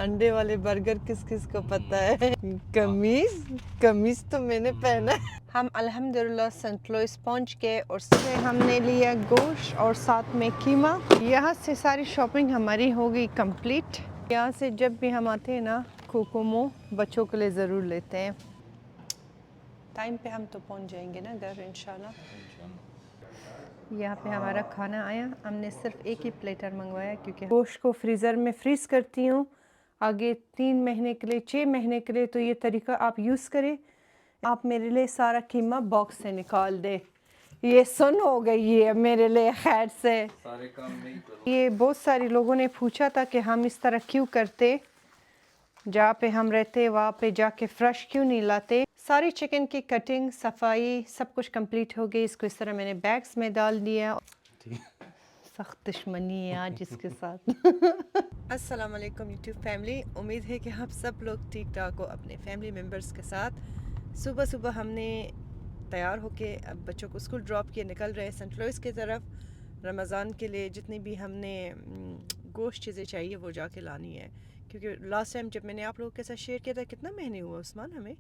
अंडे वाले बर्गर किस किस को पता है। कमीज तो मैंने पहना है। हम अल्हम्दुलिल्लाह सेंट लुइस पहुंच गए और उसमें हमने लिया गोश्त और साथ में कीमा। यहाँ से सारी शॉपिंग हमारी हो गई कंप्लीट। यहाँ से जब भी हम आते हैं ना कोकोमो बच्चों के लिए ज़रूर लेते हैं। टाइम पे हम तो पहुंच जाएंगे ना घर इंशाल्लाह। यहाँ पे हमारा खाना आया। हमने सिर्फ एक ही प्लेटर मंगवाया क्योंकि गोश्त को फ्रीज़र में फ्रीज़ करती हूँ आगे 3 महीने के लिए 6 महीने के लिए। तो ये तरीका आप यूज़ करें। आप मेरे लिए सारा कीमा बॉक्स से निकाल दे। ये सुन हो गई है मेरे लिए खैर से। सारे काम नहीं करो। ये बहुत सारे लोगों ने पूछा था कि हम इस तरह क्यों करते, जहाँ पे हम रहते वहाँ पे जाके फ्रेश क्यों नहीं लाते। सारी चिकन की कटिंग सफाई सब कुछ कंप्लीट हो गई। इसको इस तरह मैंने बैग्स में डाल दिया। सख्त दुश्मनी है आज इसके साथ। अस्सलाम वालेकुम यूट्यूब फैमिली। उम्मीद है कि आप सब लोग ठीक ठाक हो अपने फैमिली मेम्बर्स के साथ। सुबह सुबह हमने तैयार होके अब बच्चों को स्कूल ड्रॉप किए निकल रहे सेंट लुइस की तरफ। रमज़ान के लिए जितनी भी हमने गोश्त चीज़ें चाहिए वो जाके लानी है, क्योंकि लास्ट टाइम जब मैंने आप लोगों के साथ शेयर किया था कितना महीने हुआ उस्मान, हमें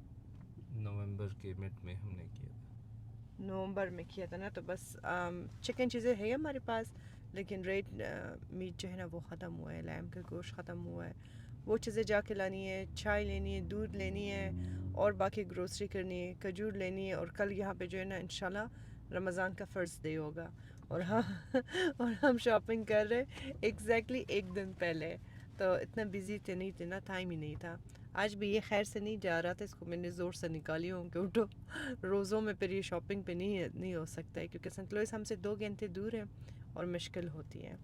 नवंबर के मिड में हमने किया था। नवंबर में किया था ना। तो बस चिकन चीज़ें है हमारे पास, लेकिन रेड मीट जो है ना वो ख़त्म हुआ है। लैम का गोश्त ख़त्म हुआ है। वो चीज़ें जाके लानी है। चाय लेनी है, दूध लेनी है और बाकी ग्रोसरी करनी है, खजूर लेनी है। और कल यहाँ पे जो है ना इंशाल्लाह रमज़ान का फ़र्स्ट डे होगा और हम शॉपिंग कर रहे एग्जैक्टली एक दिन पहले। तो इतना बिजी थे नहीं थे ना, टाइम ही नहीं था। आज भी ये खैर से नहीं जा रहा था, इसको मैंने ज़ोर से निकाली हूँ कि उठो। रोज़ों में फिर ये शॉपिंग पे नहीं हो सकता है, क्योंकि सेंट लुइस हमसे 2 घंटे दूर है और मुश्किल होती है।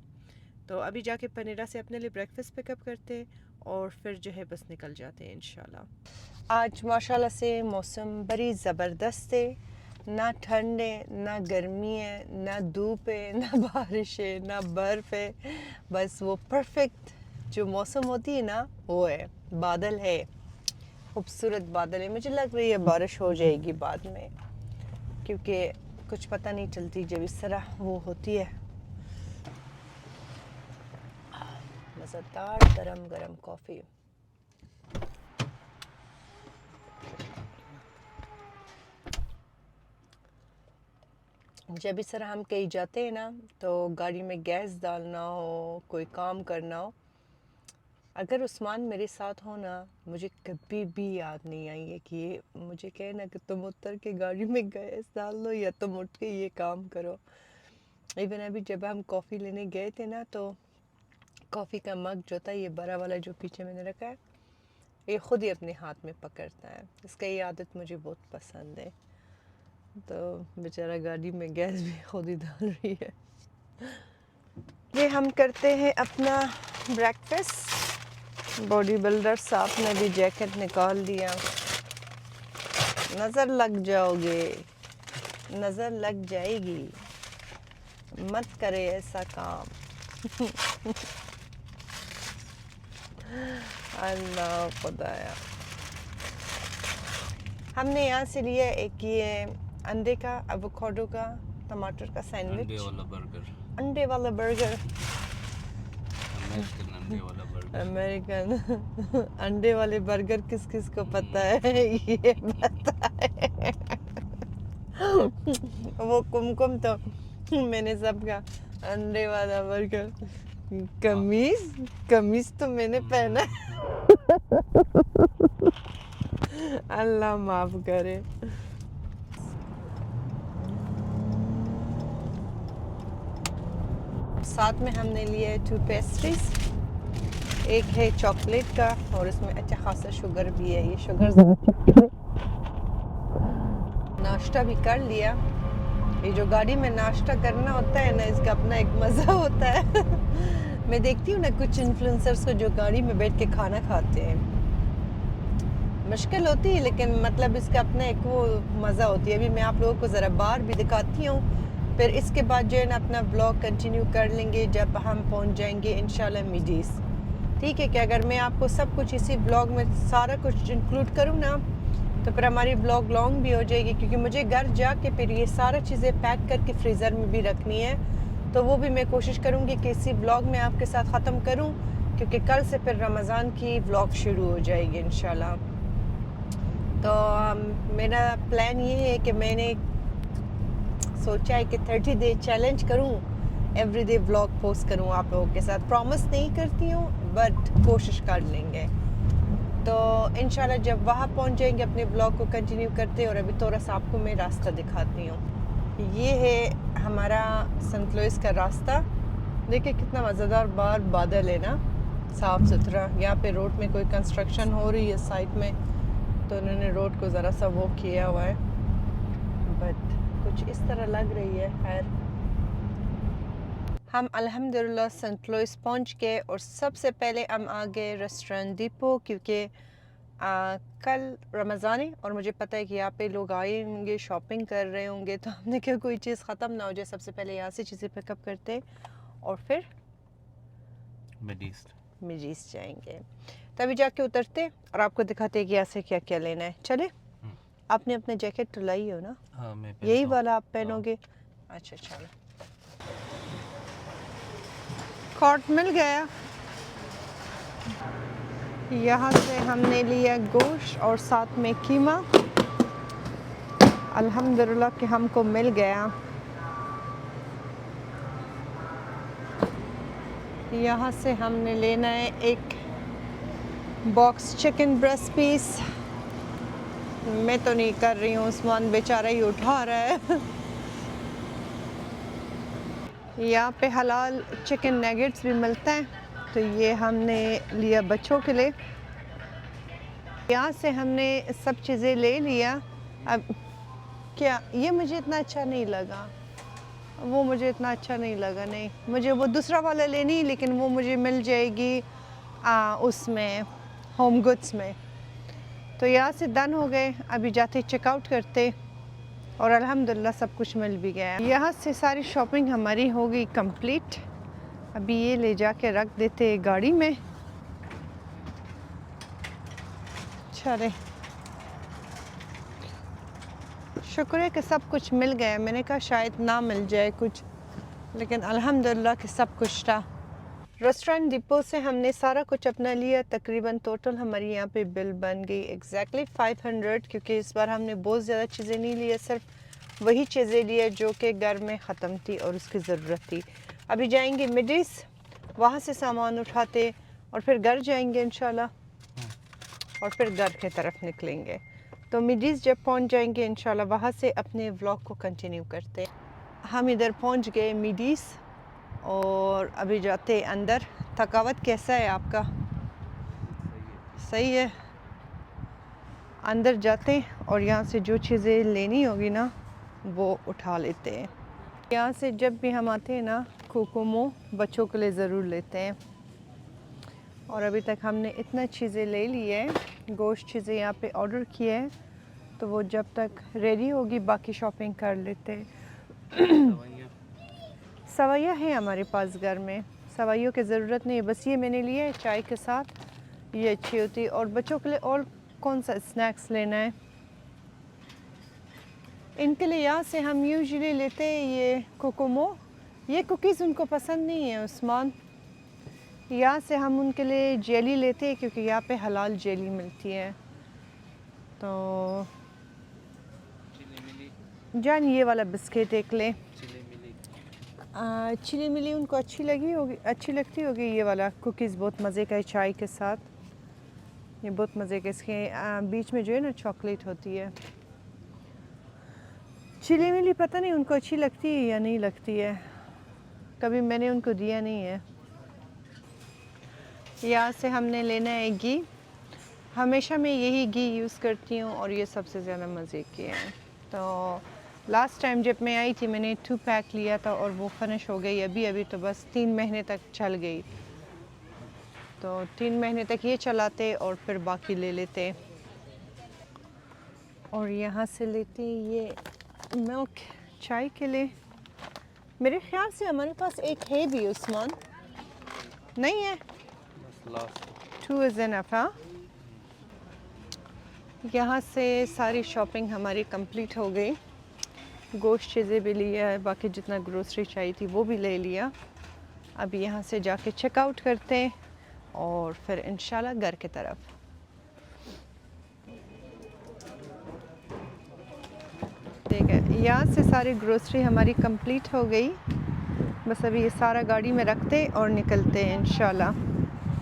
तो अभी जाके पनेरा से अपने लिए ब्रेकफास्ट पिकअप करते हैं और फिर जो है बस निकल जाते हैं इंशाल्लाह। आज माशाल्लाह से मौसम बड़ी ज़बरदस्त है। ना ठंड है ना गर्मी है ना धूप है ना बारिश है ना बर्फ़ है। बस वो परफेक्ट जो मौसम होती है ना वो है। बादल है, खूबसूरत बादल है। मुझे लग रही है बारिश हो जाएगी बाद में, क्योंकि कुछ पता नहीं चलती जब इस तरह वो होती है। मज़ेदार गरम गरम कॉफ़ी। जब इस तरह हम कहीं जाते हैं ना तो गाड़ी में गैस डालना हो, कोई काम करना हो, अगर उस्मान मेरे साथ हो ना, मुझे कभी भी याद नहीं आई है कि ये मुझे कहे ना कि तुम उतर के गाड़ी में गैस डाल लो या तुम उठ के ये काम करो। इवन अभी जब हम कॉफ़ी लेने गए थे ना तो कॉफ़ी का मग जो था, ये बड़ा वाला जो पीछे मैंने रखा है, ये ख़ुद ही अपने हाथ में पकड़ता है। इसका ये आदत मुझे बहुत पसंद है। तो बेचारा गाड़ी में गैस भी खुद ही डाल रही है। ये हम करते हैं अपना ब्रेकफास्ट। बॉडी बिल्डर साहब ने भी जैकेट निकाल दिया। नज़र लग जाओगे, नज़र लग जाएगी, मत करे ऐसा काम। अल्लाह खुदाया। हमने यहाँ से लिया एक ये अंडे का, एवोकाडो का, टमाटर का सैंडविच। अंडे वाला बर्गर। अंडे वाला बर्गर। अमेरिकन अंडे वाला बर्गर। अमेरिकन अंडे वाले बर्गर किस किस को पता है ये बताए। वो कुमकुम तो मैंने सबका अंडे वाला बर्गर। कमीज तो मैंने पहना है। अल्लाह माफ करे। साथ में हमने लिए 2 पेस्ट्रीज। एक है चॉकलेट का और इसमें अच्छा खासा शुगर भी है। ये शुगर नाश्ता भी कर लिया। ये जो गाड़ी में नाश्ता करना होता है ना, इसका अपना एक मज़ा होता है। मैं देखती हूँ ना कुछ इन्फ्लुएंसर्स को जो गाड़ी में बैठ के खाना खाते हैं, मुश्किल होती है लेकिन मतलब इसका अपना एक वो मज़ा होती है। अभी मैं आप लोगों को ज़रा बाहर भी दिखाती हूँ, फिर इसके बाद जो है ना अपना ब्लॉग कंटिन्यू कर लेंगे जब हम पहुँच जाएंगे इंशाल्लाह मिडीस। ठीक है कि अगर मैं आपको सब कुछ इसी ब्लॉग में सारा कुछ इंक्लूड करूँ ना तो फिर हमारी ब्लॉग लॉन्ग भी हो जाएगी, क्योंकि मुझे घर जाके फिर ये सारा चीज़ें पैक करके फ्रीज़र में भी रखनी है। तो वो भी मैं कोशिश करूँगी कि इसी ब्लॉग में आपके साथ ख़त्म करूँ क्योंकि कल से फिर रमज़ान की व्लॉग शुरू हो जाएगी इंशाल्लाह। तो मेरा प्लान ये है कि मैंने सोचा है कि 30 डे चैलेंज करूं, एवरीडे व्लॉग पोस्ट करूं आप लोगों के साथ। प्रॉमिस नहीं करती हूँ बट कोशिश कर लेंगे। तो इंशाल्लाह जब वहाँ पहुँच जाएंगे अपने ब्लॉग को कंटिन्यू करते। और अभी थोड़ा सा आपको मैं रास्ता दिखाती हूँ। ये है हमारा सेंट लुइस का रास्ता। देखिए कितना मज़ेदार बादल है ना, साफ़ सुथरा। यहाँ पे रोड में कोई कंस्ट्रक्शन हो रही है साइड में, तो उन्होंने रोड को ज़रा सा वो किया हुआ है, बट कुछ इस तरह लग रही है। खैर हम अल्हम्दुलिल्लाह सेंट लुइस पहुँच गए और सबसे पहले हम आ गए रेस्टोरेंट डिपो, क्योंकि कल रमज़ान है और मुझे पता है कि यहाँ पे लोग आए होंगे, शॉपिंग कर रहे होंगे, तो हमने क्या कोई चीज़ ख़त्म ना हो जाए, सबसे पहले यहाँ से चीज़ें पिकअप करते और फिर मिडीस जाएंगे। तभी जाके उतरते और आपको दिखाते कि यहाँ से क्या क्या लेना है। चले, आपने अपने जैकेट तो लाई हो ना? हाँ, मैं यही वाला आप पहनोगे? अच्छा चलो। कॉर्ट मिल गया। यहाँ से हमने लिया गोश्त और साथ में कीमा। अल्हम्दुलिल्लाह कि हमको मिल गया। यहाँ से हमने लेना है एक बॉक्स चिकन ब्रेस्ट पीस। मैं तो नहीं कर रही हूँ, उस्मान बेचारा ही उठा रहा है। यहाँ पे हलाल चिकन नगेट्स भी मिलते हैं, तो ये हमने लिया बच्चों के लिए। यहाँ से हमने सब चीज़ें ले लिया। अब क्या ये मुझे इतना अच्छा नहीं लगा, वो मुझे इतना अच्छा नहीं लगा। नहीं, मुझे वो दूसरा वाला लेनी, लेकिन वो मुझे मिल जाएगी उसमें होम गुड्स में। तो यहाँ से डन हो गए। अभी जाते चेकआउट करते और अल्हम्दुलिल्लाह सब कुछ मिल भी गया। यहाँ से सारी शॉपिंग हमारी हो गई कंप्लीट। अभी ये ले जाके रख देते गाड़ी में। चले, शुक्र है कि सब कुछ मिल गया। मैंने कहा शायद ना मिल जाए कुछ, लेकिन अल्हम्दुलिल्लाह कि सब कुछ था। रेस्टोरेंट डिपो से हमने सारा कुछ अपना लिया। तकरीबन टोटल हमारी यहाँ पे बिल बन गई एग्जैक्टली 500, क्योंकि इस बार हमने बहुत ज़्यादा चीज़ें नहीं लिए, सिर्फ वही चीज़ें लिए जो कि घर में ख़त्म थी और उसकी ज़रूरत थी। अभी जाएंगे मिडीस, वहाँ से सामान उठाते और फिर घर जाएंगे इंशाल्लाह, और फिर घर की तरफ निकलेंगे। तो मिडीस जब पहुँच जाएंगे इंशाल्लाह, वहाँ से अपने व्लॉग को कंटिन्यू करते। हम इधर पहुँच गए मिडीस और अभी जाते अंदर। थकावट कैसा है आपका? सही है। अंदर जाते और यहाँ से जो चीज़ें लेनी होगी ना वो उठा लेते हैं। यहाँ से जब भी हम आते हैं ना, कोकोमो बच्चों के लिए ज़रूर लेते हैं। और अभी तक हमने इतना चीज़ें ले ली है, गोश्त चीज़ें यहाँ पे ऑर्डर किए हैं, तो वो जब तक रेडी होगी बाकी शॉपिंग कर लेते हैं। सवैया है हमारे पास घर में, सवैयों की ज़रूरत नहीं है। बस ये मैंने लिया है चाय के साथ, ये अच्छी होती है। और बच्चों के लिए और कौन सा स्नैक्स लेना है इनके लिए? यहाँ से हम यूजुअली लेते हैं ये कोकोमो। ये कुकीज़ उनको पसंद नहीं है उस्मान। यहाँ से हम उनके लिए जेली लेते हैं, क्योंकि यहाँ पे हलाल जेली मिलती है। तो जान ये वाला बिस्किट एक ले। चिली मिली उनको अच्छी लगती होगी। ये वाला कुकीज़ बहुत मज़े का है चाय के साथ, ये बहुत मज़े का। इसके बीच में जो है ना चॉकलेट होती है। चिली मिली पता नहीं उनको अच्छी लगती है या नहीं लगती है, कभी मैंने उनको दिया नहीं है। यहाँ से हमने लेना है घी। हमेशा मैं यही घी यूज़ करती हूँ और ये सबसे ज़्यादा मज़े के हैं। तो लास्ट टाइम जब मैं आई थी मैंने 2 पैक लिया था और वो फिनिश हो गई अभी तो बस 3 महीने तक चल गई। तो 3 महीने तक ये चलाते और फिर बाकी ले लेते। और यहाँ से लेते ये मिल्क चाय के लिए। मेरे ख्याल से हमारे पास एक है भी उस्मान, नहीं है? 2 इज़ इनफ। हाँ, यहाँ से सारी शॉपिंग हमारी कंप्लीट हो गई। गोश्त चीज़ें भी लिया है, बाकी जितना ग्रोसरी चाहिए थी वो भी ले लिया। अब यहाँ से जाके चेकआउट करते हैं और फिर इंशाल्लाह घर की तरफ। ठीक है, यहाँ से सारी ग्रोसरी हमारी कंप्लीट हो गई। बस अभी ये सारा गाड़ी में रखते और निकलते हैं इंशाल्लाह।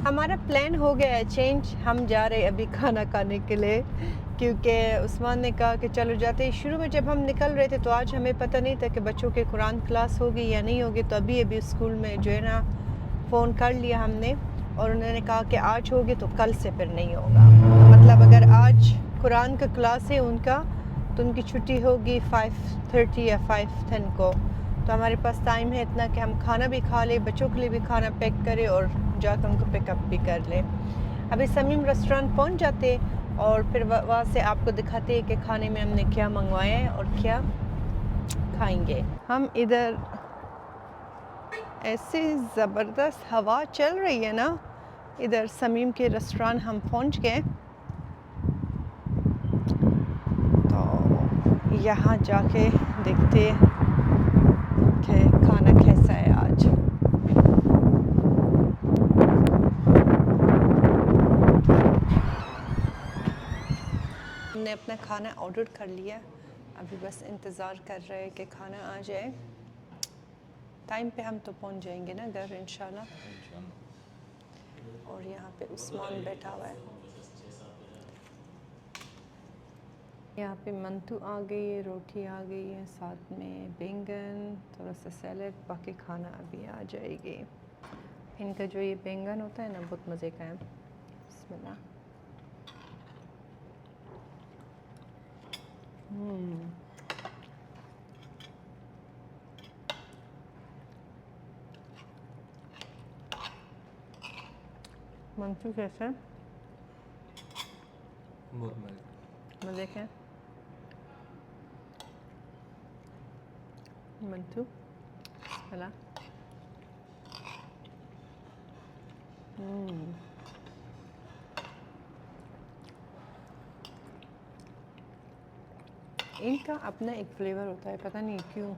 हमारा प्लान हो गया है चेंज, हम जा रहे हैं अभी खाना खाने के लिए, क्योंकि उस्मान ने कहा कि चलो जाते हैं। शुरू में जब हम निकल रहे थे तो आज हमें पता नहीं था कि बच्चों के कुरान क्लास होगी या नहीं होगी, तो अभी स्कूल में जो है ना फ़ोन कर लिया हमने और उन्होंने कहा कि आज होगी तो कल से फिर नहीं होगा। मतलब अगर आज कुरान का क्लास है उनका तो उनकी छुट्टी होगी 5:30 या 5:10 को। तो हमारे पास टाइम है इतना कि हम खाना भी खा लें, बच्चों के लिए भी खाना पैक करें और जाकर उनको पिकअप भी कर लें। अभी समीम रेस्टोरेंट पहुंच जाते और फिर वहाँ से आपको दिखाते हैं कि खाने में हमने क्या मंगवाया है और क्या खाएंगे। हम इधर ऐसी ज़बरदस्त हवा चल रही है ना, इधर समीम के रेस्टोरेंट हम पहुंच गए। तो यहाँ जाके देखते कि खाना कैसा है आज। हमने अपना खाना ऑर्डर कर लिया, अभी बस इंतज़ार कर रहे हैं कि खाना आ जाए। टाइम पे हम तो पहुंच जाएंगे ना घर इंशाल्लाह। और यहाँ पे उस्मान बैठा हुआ है। यहाँ पे मंतू आ गई है, रोटी आ गई है, साथ में बैंगन, थोड़ा सा सैलेड, बाकी खाना अभी आ जाएगी। इनका जो ये बैंगन होता है ना बहुत मज़े का है। बिस्मिल्लाह। मंतू कैसा है? बहुत मज़े। मज़े का है मंतू। बिस्मिल्लाह। इनका अपना एक फ्लेवर होता है, पता नहीं क्यों।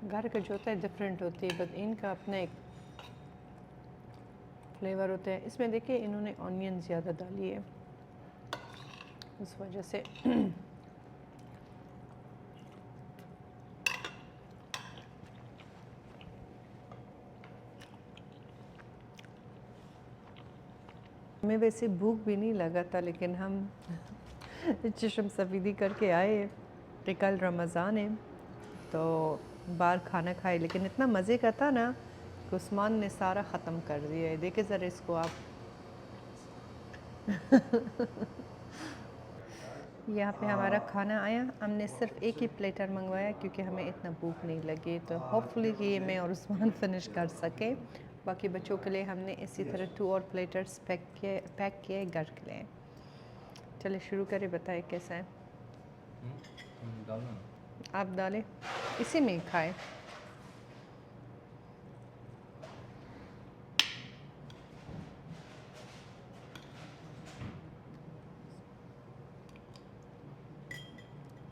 घर का जो होता है डिफरेंट होती है, बट इनका अपना एक फ्लेवर होता है। इसमें देखिए इन्होंने ऑनियन ज़्यादा डाली है, उस वजह से। हमें वैसे भूख भी नहीं लगा था, लेकिन हम चश्म सफीदी करके आए कि कल रमज़ान है तो बाहर खाना खाए। लेकिन इतना मज़े का था ना कि उस्मान ने सारा ख़त्म कर दिया है। देखिए ज़रा इसको आप। यहाँ पे हमारा खाना आया, हमने सिर्फ एक ही प्लेटर मंगवाया क्योंकि हमें इतना भूख नहीं लगी। तो होपफुली कि ये मैं और उस्मान फिनिश कर सके। बाकी बच्चों के लिए हमने इसी तरह 2 और प्लेटर्स पैक किए घर के लिए। चलिए शुरू करें, बताएं कैसा है। डालना आप डालें, इसी में ही खाएं।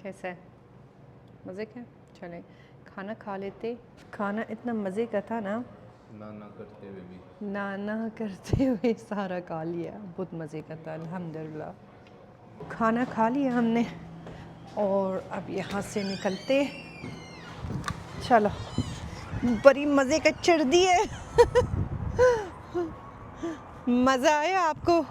कैसा है? मज़े का? चलें खाना खा लेते। खाना इतना मज़े का था ना, ना करते हुए भी ना करते हुए सारा खा लिया। बहुत मज़े का था अल्हम्दुलिल्लाह। खाना खा लिया हमने और अब यहाँ से निकलते। चलो, बड़ी मज़े का चढ़ है। मज़ा आया आपको?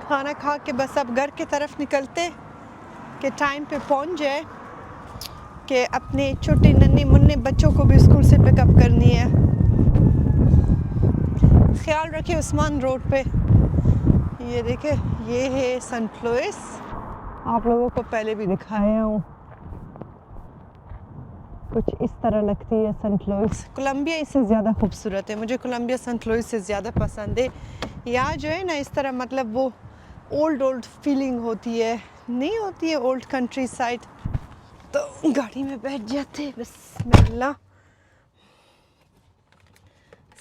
खाना खा के बस अब घर की तरफ निकलते कि टाइम पे पहुंच जाए, कि अपने छोटे नन्हे मुन्ने बच्चों को भी स्कूल से पिकअप करनी है। ख्याल रखिए उस्मान रोड पे। ये देखिए, ये है सेंट लुइस। आप लोगों को पहले भी दिखाया हूँ, कुछ इस तरह लगती है सेंट लुइस। कोलंबिया इससे ज़्यादा खूबसूरत है, मुझे कोलंबिया सेंट लुइस से ज़्यादा पसंद है। यहाँ जो है ना इस तरह मतलब वो ओल्ड फीलिंग होती है, नहीं होती है ओल्ड कंट्री साइड। तो गाड़ी में बैठ जाते, बिस्मिल्लाह।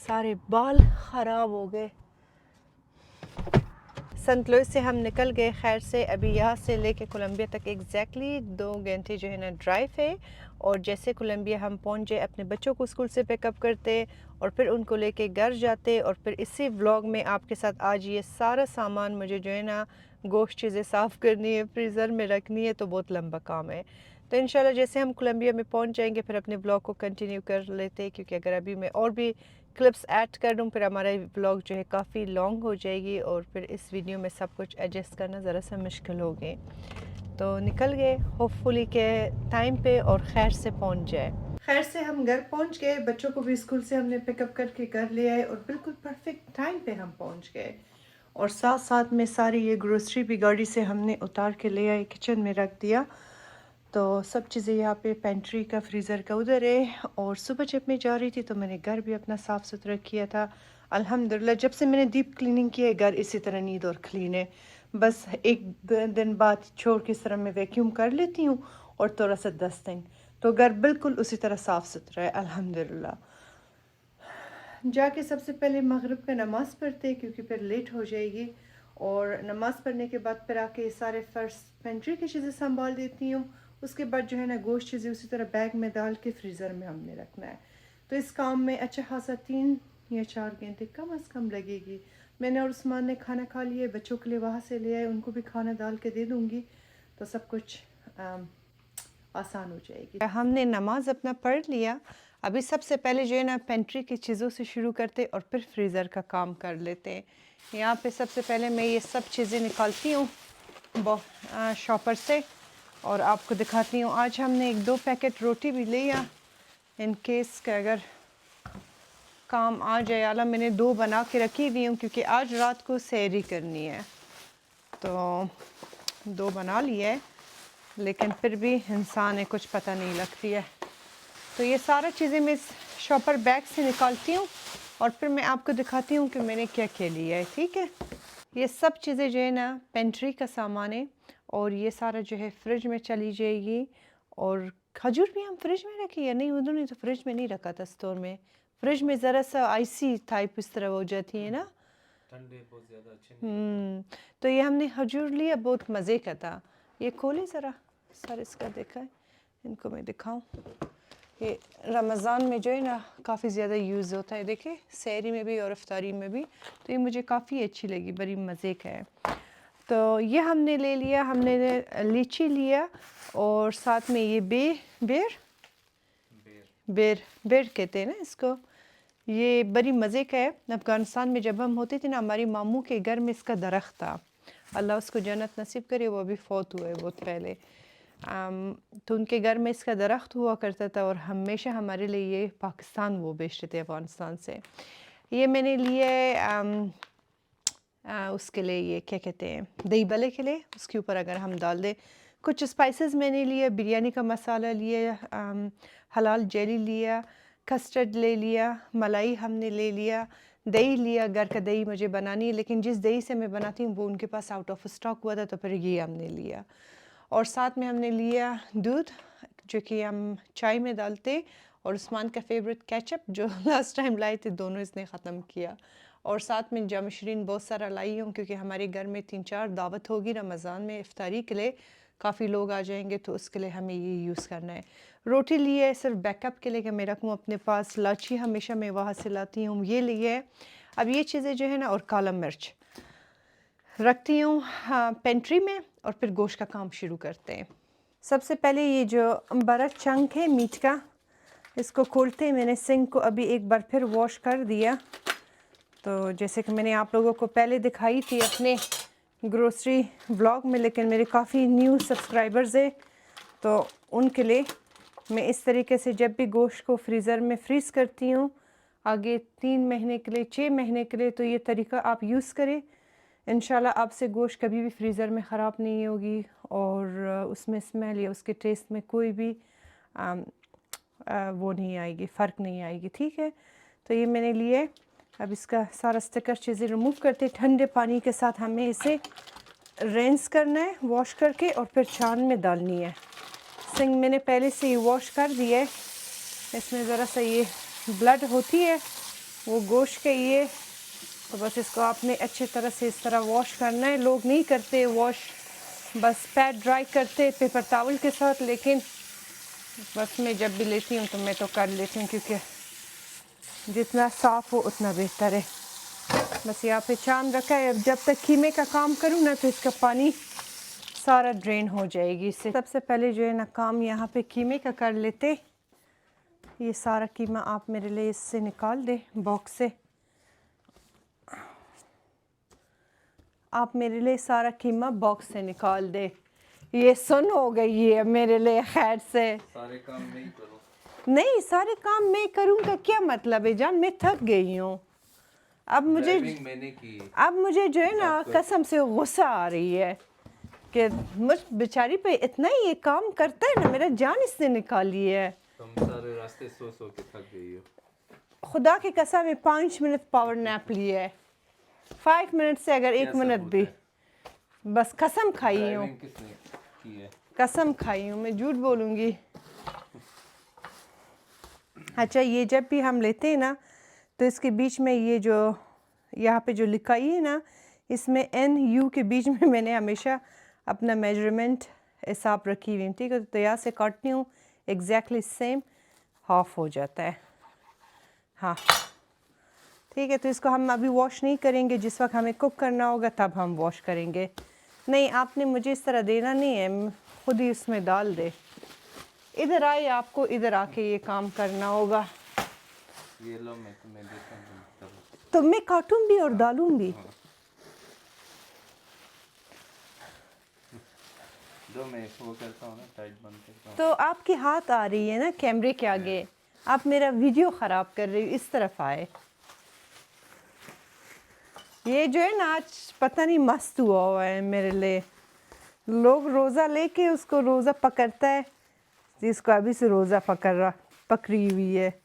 सारे बाल ख़राब हो गए। सेंट लुइस से हम निकल गए खैर से। अभी यहाँ से लेके कोलंबिया तक एग्जैक्टली 2 घंटे जो है ना ड्राइव है। और जैसे कोलंबिया हम पहुंचे, अपने बच्चों को स्कूल से पिकअप करते और फिर उनको लेके घर जाते, और फिर इसी व्लॉग में आपके साथ आज ये सारा सामान मुझे जो है ना गोश्त चीज़ें साफ़ करनी है, फ्रीज़र में रखनी है, तो बहुत लंबा काम है। तो इंशाल्लाह जैसे हम कोलंबिया में पहुंच जाएंगे फिर अपने व्लॉग को कंटिन्यू कर लेते हैं, क्योंकि अगर अभी मैं और भी क्लिप्स ऐड कर दूँ फिर हमारा व्लॉग जो है काफ़ी लॉन्ग हो जाएगी, और फिर इस वीडियो में सब कुछ एडजस्ट करना ज़रा सा मुश्किल होगी। तो निकल गए होपफुली के टाइम पे और खैर से पहुंच जाए। खैर से हम घर पहुंच गए, बच्चों को भी स्कूल से हमने पिकअप करके घर ले आए और बिल्कुल परफेक्ट टाइम पे हम पहुंच गए। और साथ साथ में सारी ये ग्रोसरी भी गाड़ी से हमने उतार के ले आए, किचन में रख दिया। तो सब चीज़ें यहाँ पे पेंट्री का फ्रीज़र का उधर है। और सुबह जब मैं जा रही थी तो मैंने घर भी अपना साफ़ सुथरा किया था अल्हम्दुलिल्लाह। जब से मैंने डीप क्लीनिंग की है घर इसी तरह नीट और क्लीन है। बस एक दिन बाद छोड़ के इस तरह मैं वैक्यूम कर लेती हूँ और थोड़ा सा डस्टिंग, तो घर बिल्कुल उसी तरह साफ़ सुथरा है अल्हम्दुलिल्लाह। जाके सबसे पहले मगरिब का नमाज़ पढ़ते क्योंकि फिर लेट हो जाएगी, और नमाज़ पढ़ने के बाद फिर आके सारे फ़र्श पेंट्री की चीज़ें संभाल देती हूँ। उसके बाद जो है ना गोश्त चीज़ें उसी तरह बैग में डाल के फ्रीज़र में हमने रखना है। तो इस काम में अच्छा खासा 3 या 4 घंटे कम अज़ कम लगेगी। मैंने और उस्मान ने खाना खा लिया, बच्चों के लिए वहाँ से ले आए, उनको भी खाना डाल के दे दूँगी, तो सब कुछ आसान हो जाएगी। हमने नमाज अपना पढ़ लिया। अभी सबसे पहले जो है ना पेंट्री की चीज़ों से शुरू करते और फिर फ्रीज़र का काम कर लेते हैं। यहाँ पे सबसे पहले मैं ये सब चीज़ें निकालती हूँ शॉपर से और आपको दिखाती हूँ। आज हमने 1-2 पैकेट रोटी भी लिया इन केस का अगर काम आ जाए। आला मैंने 2 बना के रखी हुई हूँ क्योंकि आज रात को सहरी करनी है, तो 2 बना लिए, लेकिन फिर भी इंसान है कुछ पता नहीं लगती है। तो ये सारा चीज़ें मैं शॉपर बैग से निकालती हूँ और फिर मैं आपको दिखाती हूँ कि मैंने क्या क्या लिया है। ठीक है, ये सब चीज़ें जो है ना पेंट्री का सामान है और ये सारा जो है फ्रिज में चली जाएगी। और खजूर भी हम फ्रिज में रखी है, नहीं उन्होंने तो फ्रिज में नहीं रखा था स्टोर में। फ्रिज में ज़रा सा आइसी टाइप इस तरह हो जाती है ना, ठंडे बहुत ज़्यादा अच्छे नहीं तो ये हमने खजूर लिया, बहुत मज़े का था। ये खोले ज़रा सर इसका, देखा है इनको मैं दिखाऊं। ये रमज़ान में जो है ना काफ़ी ज़्यादा यूज़ होता है, देखे सहरी में भी और इफ्तारी में भी, तो ये मुझे काफ़ी अच्छी लगी, बड़ी मज़े का है। तो ये हमने ले लिया, हमने लीची लिया और साथ में ये बेर कहते हैं ना इसको। ये बड़ी मज़े का है। अफ़गानिस्तान में जब हम होते थे ना हमारी मामू के घर में इसका दरख्त था, अल्लाह उसको जन्नत नसीब करे, वो अभी फ़ौत हुए बहुत पहले। तो उनके घर में इसका दरख्त हुआ करता था और हमेशा हमारे लिए ये पाकिस्तान वो बेचते थे अफ़गानिस्तान से। ये मैंने लिए उसके लिए, ये क्या कहते हैं, दही भल्ले के लिए, उसके ऊपर अगर हम डाल दें। कुछ स्पाइसेस मैंने लिए, बिरयानी का मसाला लिया, हलाल जेली लिया, कस्टर्ड ले लिया, मलाई हमने ले लिया, दही लिया। घर का दही मुझे बनानी है, लेकिन जिस दही से मैं बनाती हूँ वो उनके पास आउट ऑफ स्टॉक हुआ था, तो फिर ये हमने लिया। और साथ में हमने लिया दूध जो कि हम चाय में डालते, और उस्मान का फेवरेट केचप जो लास्ट टाइम लाए थे, दोनों इसने ख़त्म किया। और साथ में जामशरीन बहुत सारा लाई हूँ क्योंकि हमारे घर में 3-4 दावत होगी रमज़ान में इफ्तारी के लिए, काफ़ी लोग आ जाएंगे, तो उसके लिए हमें ये यूज़ करना है। रोटी लिए है सिर्फ बैकअप के लिए कि मैं रखूँ अपने पास। लाची हमेशा मैं वहाँ से लाती हूँ, ये लिए है। अब ये चीज़ें जो है ना, और काला मिर्च रखती हूँ पेंट्री में, और फिर गोश्त का काम शुरू करते हैं। सबसे पहले ये जो बड़ा चंक है मीट का, इसको खोलते हैं। मैंने सिंक को अभी एक बार फिर वॉश कर दिया। तो जैसे कि मैंने आप लोगों को पहले दिखाई थी अपने ग्रोसरी व्लॉग में, लेकिन मेरे काफ़ी न्यू सब्सक्राइबर्स है, तो उनके लिए मैं इस तरीके से जब भी गोश्त को फ्रीज़र में फ्रीज़ करती हूँ आगे 3 महीने के लिए, 6 महीने के लिए, तो ये तरीका आप यूज़ करें। इंशाल्लाह आपसे गोश्त कभी भी फ्रीज़र में ख़राब नहीं होगी और उसमें स्मेल या उसके टेस्ट में कोई भी वो नहीं आएगी, फ़र्क नहीं आएगी। ठीक है, तो ये मैंने लिए। अब इसका सारा स्टिकर चीज़ें रिमूव करते, ठंडे पानी के साथ हमें इसे रिंस करना है वॉश करके, और फिर छान में डालनी है। सिंक मैंने पहले से ही वॉश कर दिया है। इसमें ज़रा सा ये ब्लड होती है वो गोश्त के, ये तो बस इसको आपने अच्छे तरह से इस तरह वॉश करना है। लोग नहीं करते वॉश, बस पैड ड्राई करते पेपर टॉवल के साथ, लेकिन बस मैं जब भी लेती हूँ तो मैं तो कर लेती हूँ, क्योंकि जितना साफ़ हो उतना बेहतर है। बस यहाँ पे चांद रखा है, अब जब तक कीमे का काम करूँ ना तो इसका पानी सारा ड्रेन हो जाएगी इससे। सबसे पहले जो है ना काम यहाँ पे कीमे का कर लेते। ये सारा कीमा आप मेरे लिए इससे निकाल दे, बॉक्स से। आप मेरे लिए सारा कीमा बॉक्स से निकाल दे। ये सुन हो गई है मेरे लिए, खैर से। सारे काम मैं ही करूँ? नहीं, सारे काम मैं करूँ का क्या मतलब है जान, मैं थक गई हूँ। अब मुझे मैंने की। अब मुझे जो है ना कसम से गुस्सा आ रही है कि मुझ बेचारी पे इतना ही ये काम करता है ना, मेरा जान इसने निकाली है। तुम सारे रास्ते सो के थक गई हो। खुदा की कसम में 5 मिनट पावर नैप लिए है। 5 मिनट से अगर 1 मिनट भी, बस कसम खाई हूँ। किसने की है? कसम खाई हूँ, मैं झूठ बोलूँगी। अच्छा, ये जब भी हम लेते हैं ना तो इसके बीच में ये जो यहाँ पे जो लिखाई है ना, इसमें एन यू के बीच में मैंने हमेशा अपना मेजरमेंट हिसाब रखी हुई, ठीक है। तो यहाँ से काटती हूँ एग्जैक्टली सेम, हाफ हो जाता है। हाँ ठीक है, तो इसको हम अभी वॉश नहीं करेंगे, जिस वक्त हमें कुक करना होगा तब हम वॉश करेंगे। नहीं, आपने मुझे इस तरह देना नहीं है, खुद ही इसमें डाल दे। इधर आए, आपको इधर आके ये काम करना होगा। ये लो, मैं तुम्हें देता हूँ। तो मैं काटूं भी और डालूं भी। जो मैं वो करता हूँ ना, टाइट बंद करता हूँ। तो आपकी हाथ आ रही है ना कैमरे के आगे, आप मेरा वीडियो ख़राब कर रही हो। इस तरफ आए। ये जो है ना आज पता नहीं मस्त हुआ है मेरे लिए। लोग रोज़ा लेके उसको रोज़ा पकड़ता है, जिसको अभी से रोज़ा पकड़ी हुई है।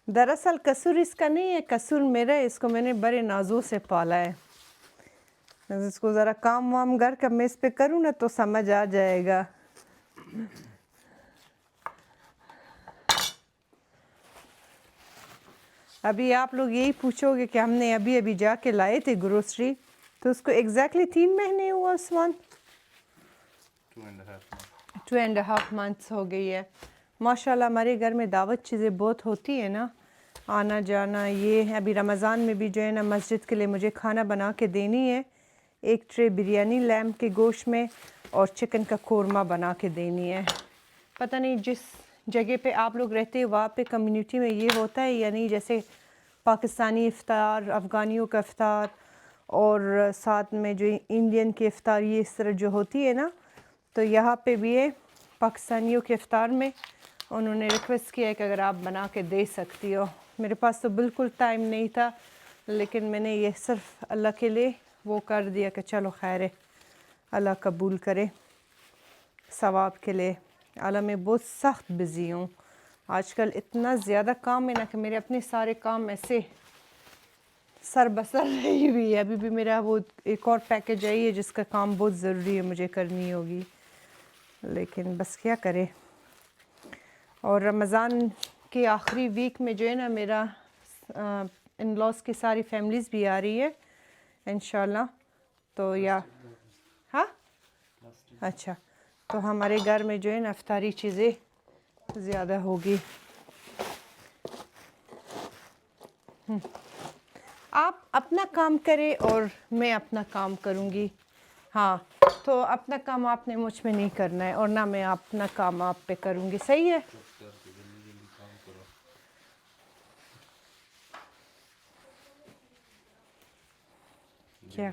दरअसल कसूर इसका नहीं है, कसूर मेरा है। इसको मैंने बड़े नाजों से पाला है। इसको ज़रा काम वाम घर का मैं इस पे करूँ ना तो समझ आ जाएगा। अभी आप लोग यही पूछोगे कि हमने अभी अभी जाके लाए थे ग्रोसरी, तो उसको एग्जैक्टली 3 महीने हुआ उस्मान। 2.5 मंथ्स हो गई है। माशाल्लाह हमारे घर में दावत चीज़ें बहुत होती है ना, आना जाना। ये है अभी रमज़ान में भी जो है ना मस्जिद के लिए मुझे खाना बना के देनी है। 1 ट्रे बिरयानी लैम्ब के गोश्त में और चिकन का कोरमा बना के देनी है। पता नहीं जिस जगह पे आप लोग रहते हैं वहाँ पे कम्युनिटी में ये होता है या नहीं। जैसे पाकिस्तानी इफ्तार, अफ़गानियों का इफ्तार और साथ में जो इंडियन की इफ्तार, ये इस तरह जो होती है ना, तो यहाँ पे भी है पाकिस्तानियों के इफ्तार में उन्होंने रिक्वेस्ट किया है कि अगर आप बना के दे सकती हो। मेरे पास तो बिल्कुल टाइम नहीं था, लेकिन मैंने ये सिर्फ अल्लाह के लिए वो कर दिया कि चलो खैर है, अल्लाह कबूल करे सवाब के लिए। अल्लाह मैं बहुत सख्त बिज़ी हूँ आजकल, इतना ज़्यादा काम है ना कि मेरे अपने सारे काम ऐसे सर बसर रही हुई है। अभी भी मेरा वो एक और पैकेज आई है जिसका काम बहुत ज़रूरी है, मुझे करनी होगी, लेकिन बस क्या करे। और रमज़ान के आखिरी वीक में जो है ना मेरा इन लॉस की सारी फैमिलीज़ भी आ रही है इंशाल्लाह। तो या हाँ अच्छा, तो हमारे घर में जो है ना इफ्तारी चीज़ें ज़्यादा होगी। आप अपना काम करें और मैं अपना काम करूँगी। हाँ, तो अपना काम आपने मुझ में नहीं करना है और ना मैं अपना काम आप पे करूँगी, सही है। क्या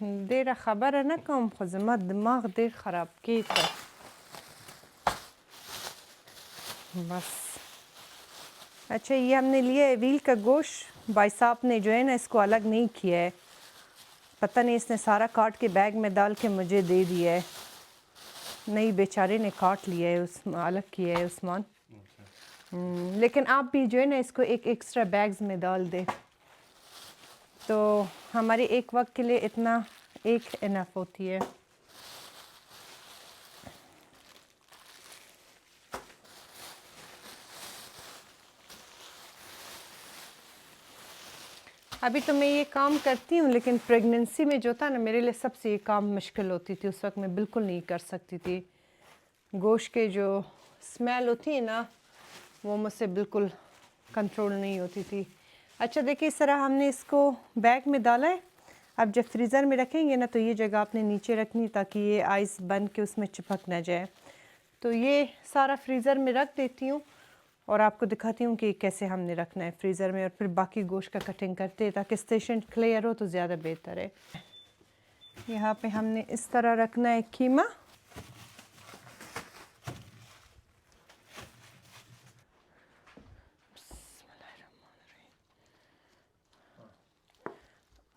देर खबर है ना कम खुजमत दिमाग देर ख़राब की था बस। अच्छा, ये हमने लिया है व्हील का गोश्त। भाई साहब ने जो है ना इसको अलग नहीं किया है, पता नहीं इसने सारा काट के बैग में डाल के मुझे दे दिया है। नहीं, बेचारे ने काट लिया है, उस अलग किया है उस्मान। लेकिन आप भी जो है ना इसको एक एक्स्ट्रा बैग्स में डाल दे, तो हमारे एक वक्त के लिए इतना एक इनफ होती है। अभी तो मैं ये काम करती हूँ, लेकिन प्रेगनेंसी में जो था ना, मेरे लिए सबसे ये काम मुश्किल होती थी। उस वक्त मैं बिल्कुल नहीं कर सकती थी। गोश्त के जो स्मेल होती है ना, वो मुझसे बिल्कुल कंट्रोल नहीं होती थी। अच्छा देखिए, इस तरह हमने इसको बैग में डाला है। अब जब फ्रीज़र में रखेंगे ना, तो ये जगह आपने नीचे रखनी, ताकि ये आइस बन के उसमें चिपक ना जाए। तो ये सारा फ्रीज़र में रख देती हूँ और आपको दिखाती हूँ कि कैसे हमने रखना है फ्रीज़र में, और फिर बाकी गोश्त का कटिंग करते हैं, ताकि स्टेशन क्लियर हो तो ज़्यादा बेहतर है। यहाँ पे हमने इस तरह रखना है कीमा।